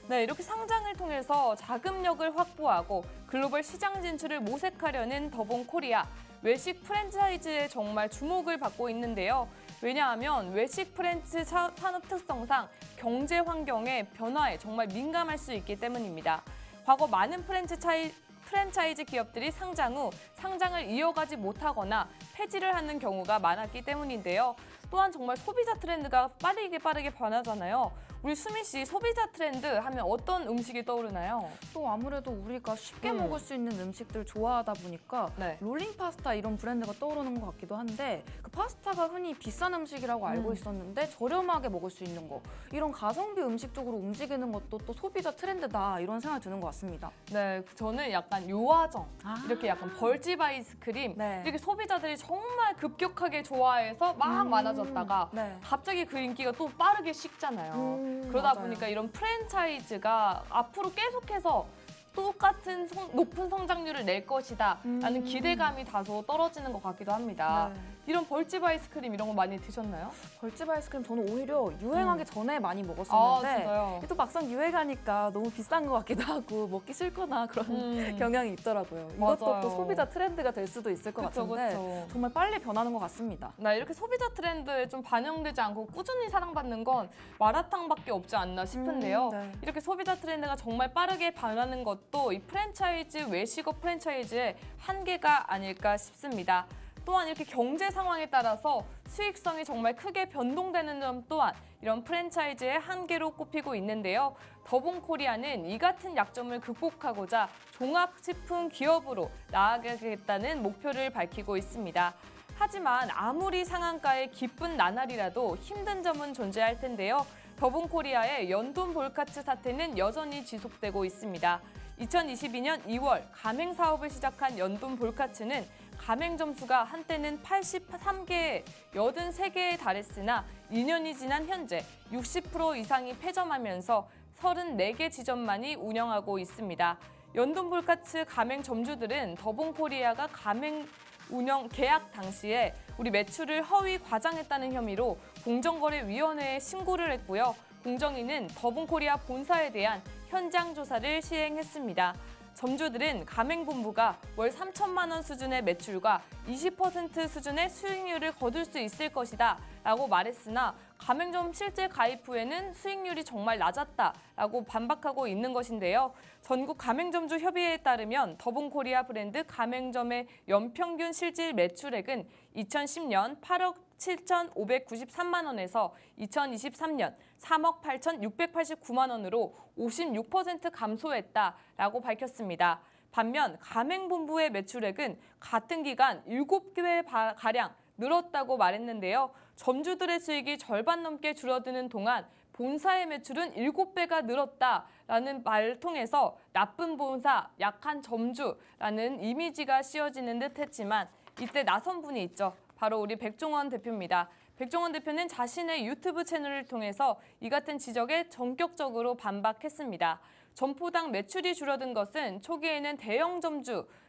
네, 이렇게 상장을 통해서 자금력을 확보하고 글로벌 시장 진출을 모색하려는 더본코리아. 외식 프랜차이즈에 정말 주목을 받고 있는데요. 왜냐하면 외식 프랜차이즈 산업 특성상 경제 환경의 변화에 정말 민감할 수 있기 때문입니다. 과거 많은 프랜차이즈 기업들이 상장 후 상장을 이어가지 못하거나 폐지를 하는 경우가 많았기 때문인데요. 또한 정말 소비자 트렌드가 빠르게 변하잖아요. 우리 수미 씨, 소비자 트렌드 하면 어떤 음식이 떠오르나요? 또 아무래도 우리가 쉽게 먹을 수 있는 음식들 좋아하다 보니까 네. 롤링 파스타 이런 브랜드가 떠오르는 것 같기도 한데 그 파스타가 흔히 비싼 음식이라고 알고 있었는데 저렴하게 먹을 수 있는 거 이런 가성비 음식 쪽으로 움직이는 것도 또 소비자 트렌드다 이런 생각이 드는 것 같습니다. 네, 저는 약간 요아정, 이렇게 약간 벌집 아이스크림 네. 이렇게 소비자들이 정말 급격하게 좋아해서 막 많아졌다가 네. 갑자기 그 인기가 또 빠르게 식잖아요. 그러다 맞아요. 보니까 이런 프랜차이즈가 앞으로 계속해서 똑같은 높은 성장률을 낼 것이다 라는 기대감이 다소 떨어지는 것 같기도 합니다. 네. 이런 벌집 아이스크림 이런 거 많이 드셨나요? 벌집 아이스크림 저는 오히려 유행하기 전에 많이 아, 먹었었는데 진짜요? 또 막상 유행하니까 너무 비싼 것 같기도 하고 먹기 싫거나 그런 경향이 있더라고요. 이것도 맞아요. 또 소비자 트렌드가 될 수도 있을 것 그쵸, 같은데 그쵸. 정말 빨리 변하는 것 같습니다. 나 이렇게 소비자 트렌드에 좀 반영되지 않고 꾸준히 사랑받는 건 마라탕밖에 없지 않나 싶은데요. 네. 이렇게 소비자 트렌드가 정말 빠르게 변하는 것도 이 프랜차이즈, 외식업 프랜차이즈의 한계가 아닐까 싶습니다. 또한 이렇게 경제 상황에 따라서 수익성이 정말 크게 변동되는 점 또한 이런 프랜차이즈의 한계로 꼽히고 있는데요. 더본코리아는 이 같은 약점을 극복하고자 종합식품 기업으로 나아가겠다는 목표를 밝히고 있습니다. 하지만 아무리 상한가의 기쁜 나날이라도 힘든 점은 존재할 텐데요. 더본코리아의 연돈 볼카츠 사태는 여전히 지속되고 있습니다. 2022년 2월 가맹 사업을 시작한 연돈 볼카츠는 가맹 점수가 한때는 83개에 83개에 달했으나 2년이 지난 현재 60% 이상이 폐점하면서 34개 지점만이 운영하고 있습니다. 연돈 볼카츠 가맹 점주들은 더본코리아가 가맹 운영 계약 당시에 우리 매출을 허위 과장했다는 혐의로 공정거래위원회에 신고를 했고요. 공정위는 더본코리아 본사에 대한 현장 조사를 시행했습니다. 점주들은 가맹본부가 월 3천만 원 수준의 매출과 20% 수준의 수익률을 거둘 수 있을 것이다 라고 말했으나 가맹점 실제 가입 후에는 수익률이 정말 낮았다라고 반박하고 있는 것인데요. 전국 가맹점주 협의회에 따르면 더본코리아 브랜드 가맹점의 연평균 실질 매출액은 2010년 8억 7,593만 원에서 2023년 3억 8,689만 원으로 56% 감소했다라고 밝혔습니다. 반면 가맹본부의 매출액은 같은 기간 7배 늘었다고 말했는데요. 점주들의 수익이 절반 넘게 줄어드는 동안 본사의 매출은 7배가 늘었다라는 말을 통해서 나쁜 본사, 약한 점주라는 이미지가 씌워지는 듯 했지만 이때 나선 분이 있죠. 바로 우리 백종원 대표입니다. 백종원 대표는 자신의 유튜브 채널을 통해서 이 같은 지적에 전격적으로 반박했습니다. 점포당 매출이 줄어든 것은 초기에는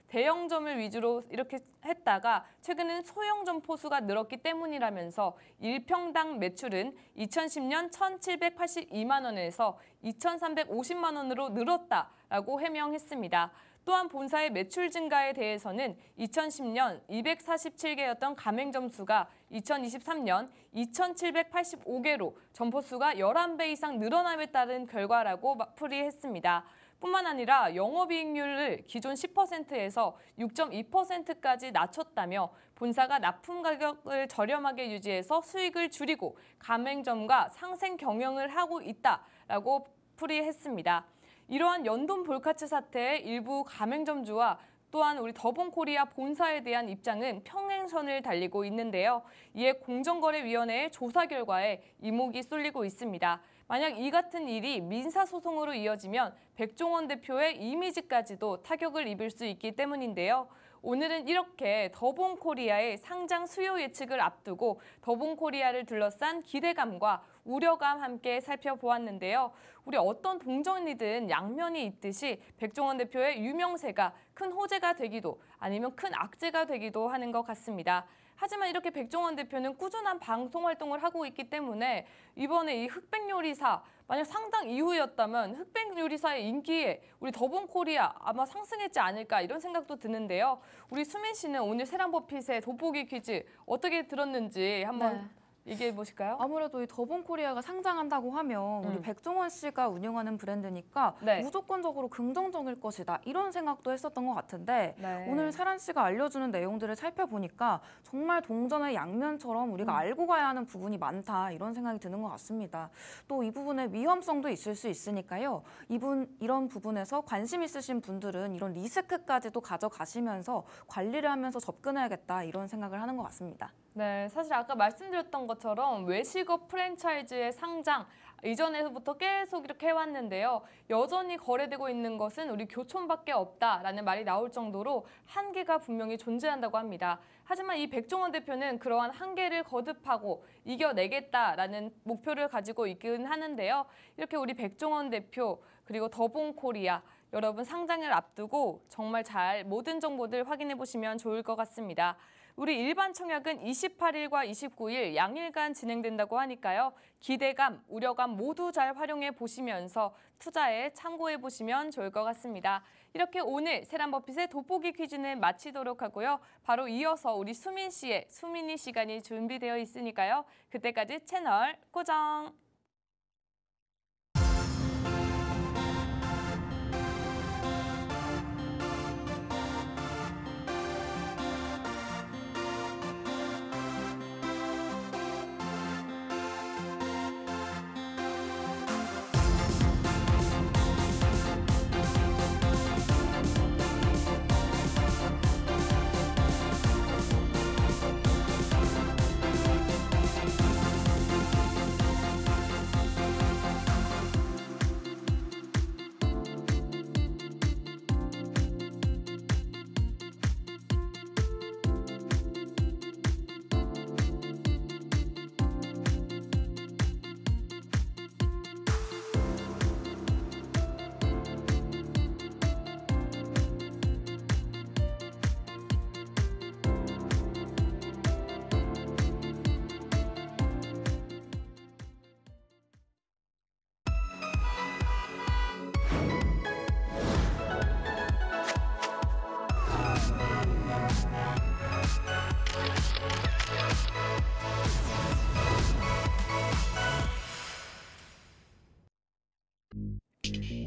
대형점을 위주로 이렇게 했다가 최근엔 소형 점포 수가 늘었기 때문이라면서 1평당 매출은 2010년 1,782만 원에서 2,350만 원으로 늘었다라고 해명했습니다. 또한 본사의 매출 증가에 대해서는 2010년 247개였던 가맹점 수가 2023년 2,785개로 점포 수가 11배 이상 늘어남에 따른 결과라고 풀이했습니다. 뿐만 아니라 영업이익률을 기존 10%에서 6.2%까지 낮췄다며 본사가 납품 가격을 저렴하게 유지해서 수익을 줄이고 가맹점과 상생 경영을 하고 있다라고 풀이했습니다. 이러한 연돈 볼카츠 사태의 일부 가맹점주와 또한 우리 더본코리아 본사에 대한 입장은 평행선을 달리고 있는데요. 이에 공정거래위원회의 조사 결과에 이목이 쏠리고 있습니다. 만약 이 같은 일이 민사소송으로 이어지면 백종원 대표의 이미지까지도 타격을 입을 수 있기 때문인데요. 오늘은 이렇게 더본코리아의 상장 수요 예측을 앞두고 더본코리아를 둘러싼 기대감과 우려감 함께 살펴보았는데요. 우리 어떤 동전이든 양면이 있듯이 백종원 대표의 유명세가 큰 호재가 되기도 아니면 큰 악재가 되기도 하는 것 같습니다. 하지만 이렇게 백종원 대표는 꾸준한 방송 활동을 하고 있기 때문에 이번에 이 흑백요리사 만약 상장 이후였다면 흑백요리사의 인기에 우리 더본코리아 아마 상승했지 않을까 이런 생각도 드는데요. 우리 수민 씨는 오늘 세란버핏의 돋보기 퀴즈 어떻게 들었는지 한번 얘기해 보실까요? 아무래도 이 더본코리아가 상장한다고 하면 우리 백종원 씨가 운영하는 브랜드니까 무조건적으로 긍정적일 것이다 이런 생각도 했었던 것 같은데 오늘 세란 씨가 알려주는 내용들을 살펴보니까 정말 동전의 양면처럼 우리가 알고 가야 하는 부분이 많다 이런 생각이 드는 것 같습니다. 또 이 부분에 위험성도 있을 수 있으니까요. 이런 부분에서 관심 있으신 분들은 이런 리스크까지도 가져가시면서 관리를 하면서 접근해야겠다 이런 생각을 하는 것 같습니다. 네, 사실 아까 말씀드렸던 것처럼 외식업 프랜차이즈의 상장 이전에부터 계속 이렇게 해왔는데요. 여전히 거래되고 있는 것은 우리 교촌밖에 없다라는 말이 나올 정도로 한계가 분명히 존재한다고 합니다. 하지만 이 백종원 대표는 그러한 한계를 거듭하고 이겨내겠다라는 목표를 가지고 있긴 하는데요. 이렇게 우리 백종원 대표 그리고 더본코리아 여러분 상장을 앞두고 정말 잘 모든 정보들 확인해 보시면 좋을 것 같습니다. 우리 일반 청약은 28일과 29일 양일간 진행된다고 하니까요. 기대감, 우려감 모두 잘 활용해 보시면서 투자에 참고해 보시면 좋을 것 같습니다. 이렇게 오늘 세란버핏의 돋보기 퀴즈는 마치도록 하고요. 바로 이어서 우리 수민 씨의 수민이 시간이 준비되어 있으니까요. 그때까지 채널 고정!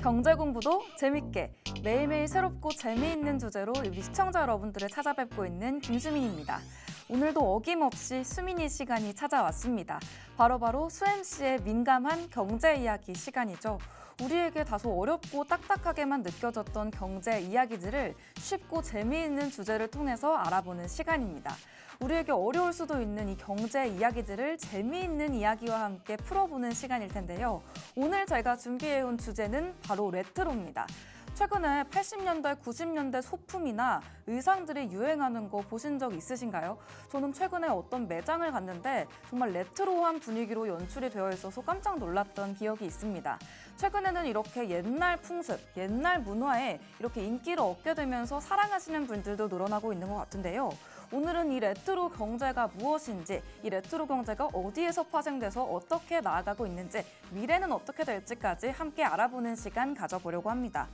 경제 공부도 재밌게 매일매일 새롭고 재미있는 주제로 우리 시청자 여러분들을 찾아뵙고 있는 김수민입니다. 오늘도 어김없이 수민이 시간이 찾아왔습니다. 바로 수MC의 민감한 경제 이야기 시간이죠. 우리에게 다소 어렵고 딱딱하게만 느껴졌던 경제 이야기들을 쉽고 재미있는 주제를 통해서 알아보는 시간입니다. 우리에게 어려울 수도 있는 이 경제 이야기들을 재미있는 이야기와 함께 풀어보는 시간일 텐데요. 오늘 제가 준비해온 주제는 바로 레트로입니다. 최근에 80년대, 90년대 소품이나 의상들이 유행하는 거 보신 적 있으신가요? 저는 최근에 어떤 매장을 갔는데 정말 레트로한 분위기로 연출이 되어 있어서 깜짝 놀랐던 기억이 있습니다. 최근에는 이렇게 옛날 풍습, 옛날 문화에 이렇게 인기를 얻게 되면서 사랑하시는 분들도 늘어나고 있는 것 같은데요. 오늘은 이 레트로 경제가 무엇인지, 이 레트로 경제가 어디에서 파생돼서 어떻게 나아가고 있는지, 미래는 어떻게 될지까지 함께 알아보는 시간 가져보려고 합니다.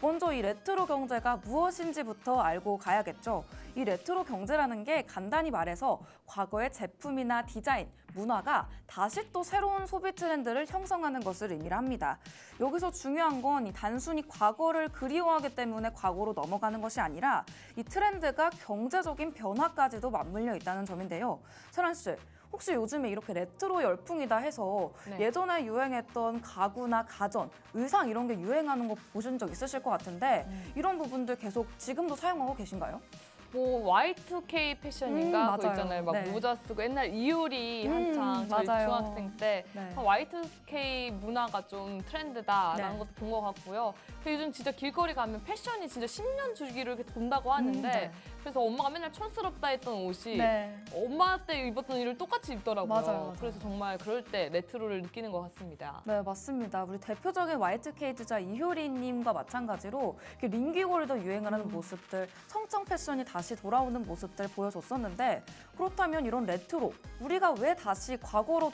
먼저 이 레트로 경제가 무엇인지부터 알고 가야겠죠. 이 레트로 경제라는 게 간단히 말해서 과거의 제품이나 디자인, 문화가 다시 또 새로운 소비 트렌드를 형성하는 것을 의미합니다. 여기서 중요한 건 이 단순히 과거를 그리워하기 때문에 과거로 넘어가는 것이 아니라 이 트렌드가 경제적인 변화까지도 맞물려 있다는 점인데요. 설한 씨, 혹시 요즘에 이렇게 레트로 열풍이다 해서 네. 예전에 유행했던 가구나 가전, 의상 이런 게 유행하는 거 보신 적 있으실 것 같은데 이런 부분들 계속 지금도 사용하고 계신가요? 뭐 Y2K 패션인가 그거 맞아요. 있잖아요. 막 네. 모자 쓰고 옛날 이효리 한창 저희 맞아요. 중학생 때 네. Y2K 문화가 좀 트렌드다라는 네. 것도 본 것 같고요. 그리고 요즘 진짜 길거리 가면 패션이 진짜 10년 주기로 이렇게 돈다고 하는데 네. 그래서 엄마가 맨날 촌스럽다 했던 옷이 네. 엄마 때 입었던 일을 똑같이 입더라고요. 맞아요. 그래서 정말 그럴 때 레트로를 느끼는 것 같습니다. 네, 맞습니다. 우리 대표적인 Y2K 주자 이효리님과 마찬가지로 이렇게 링귀걸도 유행하는 모습들, 청청 패션이 다시 돌아오는 모습들 보여줬었는데 그렇다면 이런 레트로, 우리가 왜 다시 과거로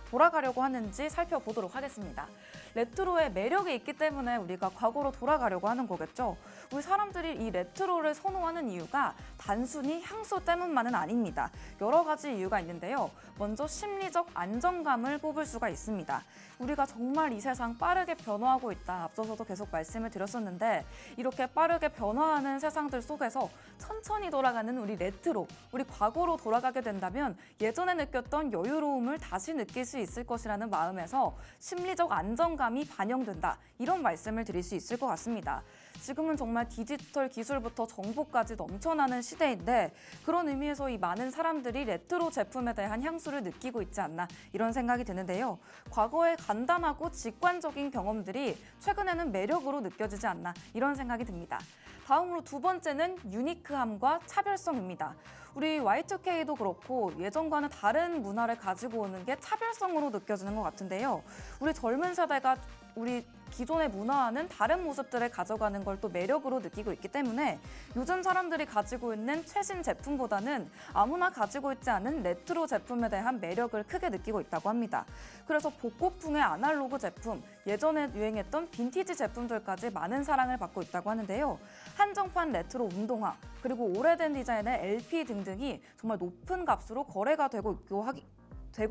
돌아가려고 하는지 살펴보도록 하겠습니다. 레트로의 매력이 있기 때문에 우리가 과거로 돌아가려고 하는 거겠죠. 우리 사람들이 이 레트로를 선호하는 이유가 단순히 향수 때문만은 아닙니다. 여러 가지 이유가 있는데요. 먼저 심리적 안정감을 뽑을 수가 있습니다. 우리가 정말 이 세상 빠르게 변화하고 있다. 앞서서도 계속 말씀을 드렸었는데 이렇게 빠르게 변화하는 세상들 속에서 천천히 돌아가는 우리 레트로, 우리 과거로 돌아가게 된다면 예전에 느꼈던 여유로움을 다시 느낄 수 있을 것이라는 마음에서 심리적 안정감이 반영된다. 이런 말씀을 드릴 수 있을 것 같습니다. 지금은 정말 디지털 기술부터 정보까지 넘쳐나는 시대인데 그런 의미에서 이 많은 사람들이 레트로 제품에 대한 향수를 느끼고 있지 않나 이런 생각이 드는데요. 과거의 간단하고 직관적인 경험들이 최근에는 매력으로 느껴지지 않나 이런 생각이 듭니다. 다음으로 두 번째는 유니크함과 차별성입니다. 우리 Y2K도 그렇고 예전과는 다른 문화를 가지고 오는 게 차별성으로 느껴지는 것 같은데요. 우리 젊은 세대가 우리 기존의 문화와는 다른 모습들을 가져가는 걸 또 매력으로 느끼고 있기 때문에 요즘 사람들이 가지고 있는 최신 제품보다는 아무나 가지고 있지 않은 레트로 제품에 대한 매력을 크게 느끼고 있다고 합니다. 그래서 복고풍의 아날로그 제품, 예전에 유행했던 빈티지 제품들까지 많은 사랑을 받고 있다고 하는데요. 한정판 레트로 운동화, 그리고 오래된 디자인의 LP 등등이 정말 높은 값으로 거래가 되고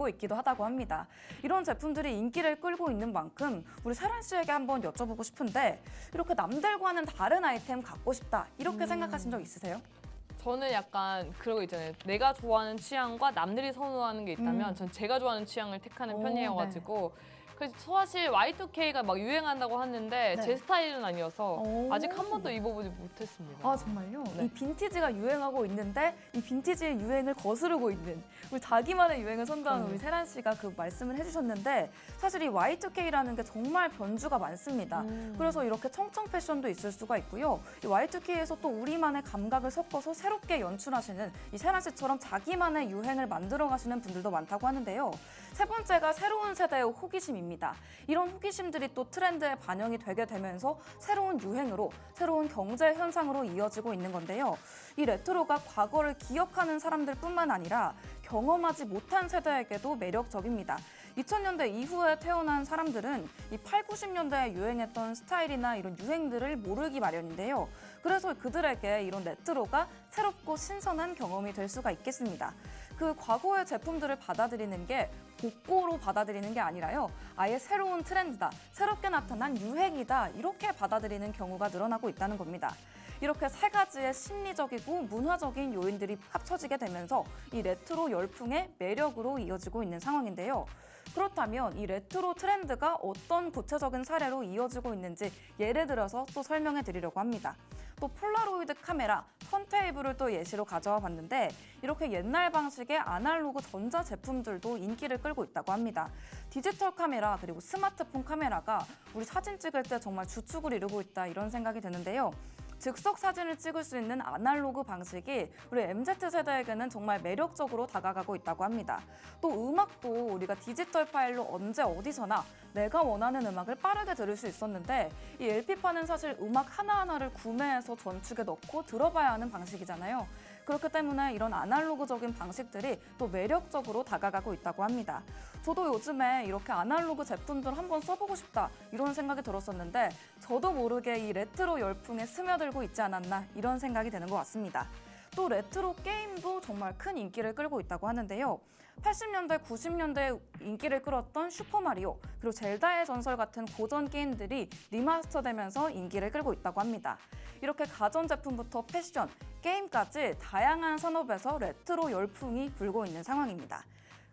있기도 하다고 합니다. 이런 제품들이 인기를 끌고 있는 만큼 우리 세란 씨에게 한번 여쭤보고 싶은데 이렇게 남들과는 다른 아이템 갖고 싶다 이렇게 생각하신 적 있으세요? 저는 약간 그런 거 있잖아요. 내가 좋아하는 취향과 남들이 선호하는 게 있다면 전 제가 좋아하는 취향을 택하는 오, 편이어가지고 그래서 사실 Y2K가 막 유행한다고 하는데 네. 제 스타일은 아니어서 오. 아직 한 번도 입어보지 못했습니다. 아 정말요? 네. 이 빈티지가 유행하고 있는데 이 빈티지의 유행을 거스르고 있는 우리 자기만의 유행을 선도하는 우리 세란 씨가 그 말씀을 해주셨는데 사실 이 Y2K라는 게 정말 변주가 많습니다. 그래서 이렇게 청청 패션도 있을 수가 있고요. 이 Y2K에서 또 우리만의 감각을 섞어서 새롭게 연출하시는 이 세란 씨처럼 자기만의 유행을 만들어 가시는 분들도 많다고 하는데요. 세 번째가 새로운 세대의 호기심입니다. 이런 호기심들이 또 트렌드에 반영이 되게 되면서 새로운 유행으로, 새로운 경제 현상으로 이어지고 있는 건데요. 이 레트로가 과거를 기억하는 사람들뿐만 아니라 경험하지 못한 세대에게도 매력적입니다. 2000년대 이후에 태어난 사람들은 이 8, 90년대에 유행했던 스타일이나 이런 유행들을 모르기 마련인데요. 그래서 그들에게 이런 레트로가 새롭고 신선한 경험이 될 수가 있겠습니다. 그 과거의 제품들을 받아들이는 게 복고로 받아들이는 게 아니라요. 아예 새로운 트렌드다, 새롭게 나타난 유행이다 이렇게 받아들이는 경우가 늘어나고 있다는 겁니다. 이렇게 세 가지의 심리적이고 문화적인 요인들이 합쳐지게 되면서 이 레트로 열풍의 매력으로 이어지고 있는 상황인데요. 그렇다면 이 레트로 트렌드가 어떤 구체적인 사례로 이어지고 있는지 예를 들어서 또 설명해 드리려고 합니다. 또 폴라로이드 카메라, 턴테이블을 또 예시로 가져와 봤는데 이렇게 옛날 방식의 아날로그 전자 제품들도 인기를 끌고 있다고 합니다. 디지털 카메라 그리고 스마트폰 카메라가 우리 사진 찍을 때 정말 주축을 이루고 있다 이런 생각이 드는데요. 즉석 사진을 찍을 수 있는 아날로그 방식이 우리 MZ세대에게는 정말 매력적으로 다가가고 있다고 합니다. 또 음악도 우리가 디지털 파일로 언제 어디서나 내가 원하는 음악을 빠르게 들을 수 있었는데 이 LP판은 사실 음악 하나하나를 구매해서 전축에 넣고 들어봐야 하는 방식이잖아요. 그렇기 때문에 이런 아날로그적인 방식들이 또 매력적으로 다가가고 있다고 합니다. 저도 요즘에 이렇게 아날로그 제품들 한번 써보고 싶다 이런 생각이 들었었는데 저도 모르게 이 레트로 열풍에 스며들고 있지 않았나 이런 생각이 드는 것 같습니다. 또 레트로 게임도 정말 큰 인기를 끌고 있다고 하는데요. 80년대, 90년대에 인기를 끌었던 슈퍼마리오, 그리고 젤다의 전설 같은 고전 게임들이 리마스터되면서 인기를 끌고 있다고 합니다. 이렇게 가전제품부터 패션, 게임까지 다양한 산업에서 레트로 열풍이 불고 있는 상황입니다.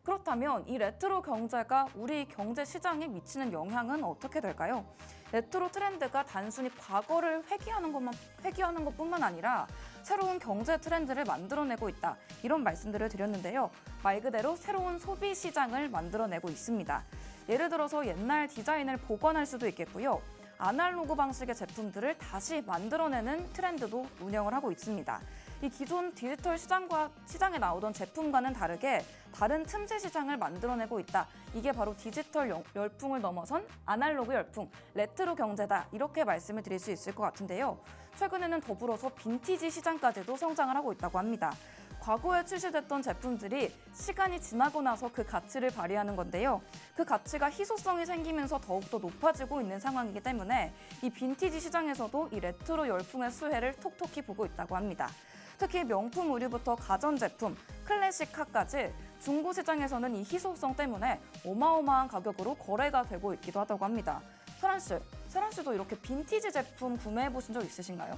그렇다면 이 레트로 경제가 우리 경제 시장에 미치는 영향은 어떻게 될까요? 레트로 트렌드가 단순히 과거를 회귀하는 것뿐만 아니라 새로운 경제 트렌드를 만들어내고 있다. 이런 말씀들을 드렸는데요. 말 그대로 새로운 소비 시장을 만들어내고 있습니다. 예를 들어서 옛날 디자인을 복원할 수도 있겠고요. 아날로그 방식의 제품들을 다시 만들어내는 트렌드도 운영을 하고 있습니다. 이 기존 디지털 시장에 나오던 제품과는 다르게 다른 틈새 시장을 만들어내고 있다. 이게 바로 디지털 열풍을 넘어선 아날로그 열풍, 레트로 경제다. 이렇게 말씀을 드릴 수 있을 것 같은데요. 최근에는 더불어서 빈티지 시장까지도 성장을 하고 있다고 합니다. 과거에 출시됐던 제품들이 시간이 지나고 나서 그 가치를 발휘하는 건데요. 그 가치가 희소성이 생기면서 더욱더 높아지고 있는 상황이기 때문에 이 빈티지 시장에서도 이 레트로 열풍의 수혜를 톡톡히 보고 있다고 합니다. 특히 명품 의류부터 가전제품, 클래식카까지 중고 시장에서는 이 희소성 때문에 어마어마한 가격으로 거래가 되고 있기도 하다고 합니다. 세란 씨도 이렇게 빈티지 제품 구매해 보신 적 있으신가요?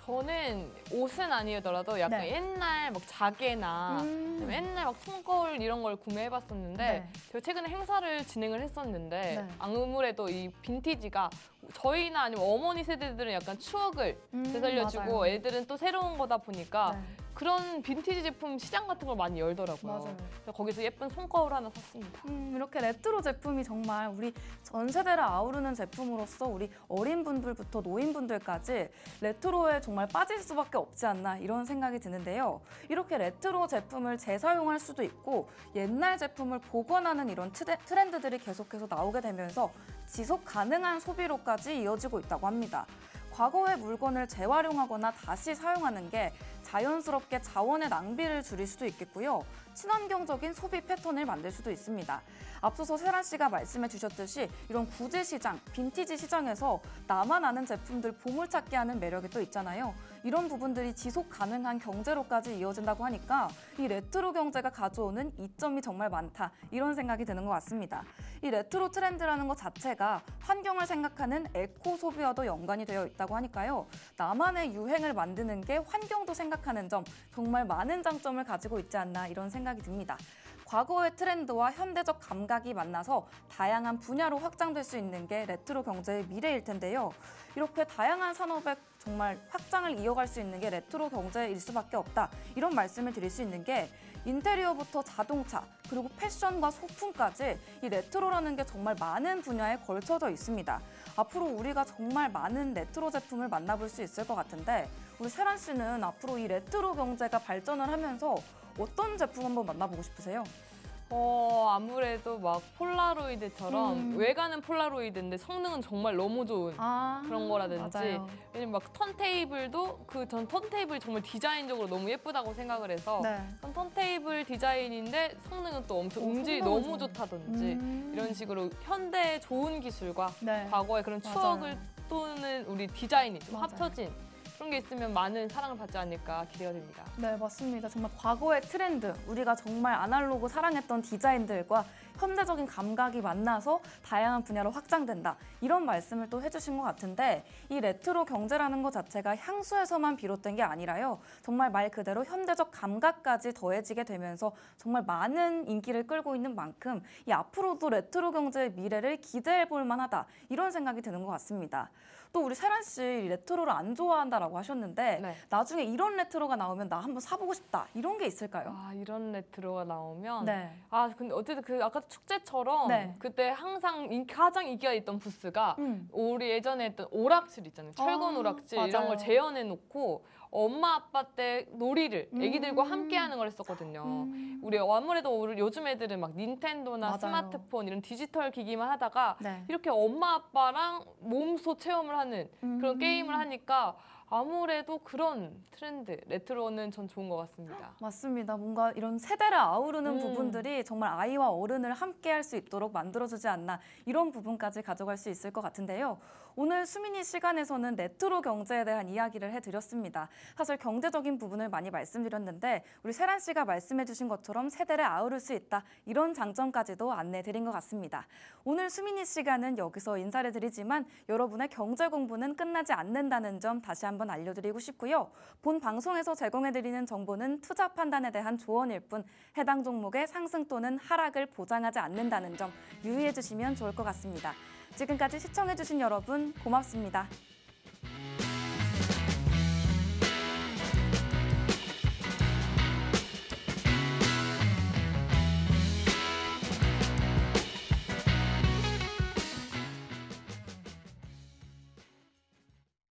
저는 옷은 아니더라도 약간 네. 옛날 막 자개나 옛날 막 손거울 이런 걸 구매해봤었는데 네. 제가 최근에 행사를 진행을 했었는데 네. 아무래도 이 빈티지가 저희나 아니면 어머니 세대들은 약간 추억을 되살려주고 맞아요. 애들은 또 새로운 거다 보니까 네. 그런 빈티지 제품 시장 같은 걸 많이 열더라고요. 맞아요. 그래서 거기서 예쁜 손거울 하나 샀습니다. 이렇게 레트로 제품이 정말 우리 전 세대를 아우르는 제품으로서 우리 어린 분들부터 노인분들까지 레트로에 정말 빠질 수밖에 없지 않나 이런 생각이 드는데요. 이렇게 레트로 제품을 재사용할 수도 있고 옛날 제품을 복원하는 이런 트렌드들이 계속해서 나오게 되면서 지속 가능한 소비로까지 이어지고 있다고 합니다. 과거의 물건을 재활용하거나 다시 사용하는 게 자연스럽게 자원의 낭비를 줄일 수도 있겠고요. 친환경적인 소비 패턴을 만들 수도 있습니다. 앞서서 세란 씨가 말씀해 주셨듯이 이런 구제 시장, 빈티지 시장에서 나만 아는 제품들 보물찾기 하는 매력이 또 있잖아요. 이런 부분들이 지속 가능한 경제로까지 이어진다고 하니까 이 레트로 경제가 가져오는 이점이 정말 많다. 이런 생각이 드는 것 같습니다. 이 레트로 트렌드라는 것 자체가 환경을 생각하는 에코 소비와도 연관이 되어 있다고 하니까요. 나만의 유행을 만드는 게 환경도 생각하는 점 정말 많은 장점을 가지고 있지 않나 이런 생각이 듭니다. 과거의 트렌드와 현대적 감각이 만나서 다양한 분야로 확장될 수 있는 게 레트로 경제의 미래일 텐데요. 이렇게 다양한 산업의 정말 확장을 이어갈 수 있는 게 레트로 경제일 수밖에 없다. 이런 말씀을 드릴 수 있는 게 인테리어부터 자동차, 그리고 패션과 소품까지 이 레트로라는 게 정말 많은 분야에 걸쳐져 있습니다. 앞으로 우리가 정말 많은 레트로 제품을 만나볼 수 있을 것 같은데 우리 세란 씨는 앞으로 이 레트로 경제가 발전을 하면서 어떤 제품 한번 만나보고 싶으세요? 아무래도 막 폴라로이드처럼 외관은 폴라로이드인데 성능은 정말 너무 좋은 그런 거라든지 맞아요. 왜냐면 막 턴테이블도 전 턴테이블이 정말 디자인적으로 너무 예쁘다고 생각을 해서 네. 턴테이블 디자인인데 성능은 또 엄청 음질이 성능은 너무 좋네. 좋다든지 이런 식으로 현대의 좋은 기술과 네. 과거의 그런 맞아요. 추억을 또는 우리 디자인이 좀 맞아요. 합쳐진 그런 게 있으면 많은 사랑을 받지 않을까 기대가 됩니다. 네, 맞습니다. 정말 과거의 트렌드, 우리가 정말 아날로그 사랑했던 디자인들과 현대적인 감각이 만나서 다양한 분야로 확장된다. 이런 말씀을 또 해주신 것 같은데 이 레트로 경제라는 것 자체가 향수에서만 비롯된 게 아니라요. 정말 말 그대로 현대적 감각까지 더해지게 되면서 정말 많은 인기를 끌고 있는 만큼 이 앞으로도 레트로 경제의 미래를 기대해 볼 만하다. 이런 생각이 드는 것 같습니다. 또 우리 세란 씨 레트로를 안 좋아한다라고 하셨는데 네. 나중에 이런 레트로가 나오면 나 한번 사보고 싶다 이런 게 있을까요? 이런 레트로가 나오면 네. 근데 어쨌든 그 아까 축제처럼 네. 그때 항상 가장 인기가 있던 부스가 우리 예전에 했던 오락실 있잖아요. 철권 오락실 이런 맞아요. 걸 재현해 놓고 엄마 아빠 때 놀이를 애기들과 함께 하는 걸 했었거든요. 우리 아무래도 요즘 애들은 막 닌텐도나 맞아요. 스마트폰 이런 디지털 기기만 하다가 네. 이렇게 엄마 아빠랑 몸소 체험을 하는 그런 게임을 하니까 아무래도 그런 트렌드, 레트로는 전 좋은 것 같습니다. 맞습니다. 뭔가 이런 세대를 아우르는 부분들이 정말 아이와 어른을 함께 할 수 있도록 만들어주지 않나 이런 부분까지 가져갈 수 있을 것 같은데요. 오늘 수민이 시간에서는 레트로 경제에 대한 이야기를 해드렸습니다. 사실 경제적인 부분을 많이 말씀드렸는데 우리 세란 씨가 말씀해주신 것처럼 세대를 아우를 수 있다 이런 장점까지도 안내해드린 것 같습니다. 오늘 수민이 시간은 여기서 인사를 드리지만 여러분의 경제 공부는 끝나지 않는다는 점 다시 한번 알려드리고 싶고요. 본 방송에서 제공해드리는 정보는 투자 판단에 대한 조언일 뿐 해당 종목의 상승 또는 하락을 보장하지 않는다는 점 유의해 주시면 좋을 것 같습니다. 지금까지 시청해주신 여러분 고맙습니다.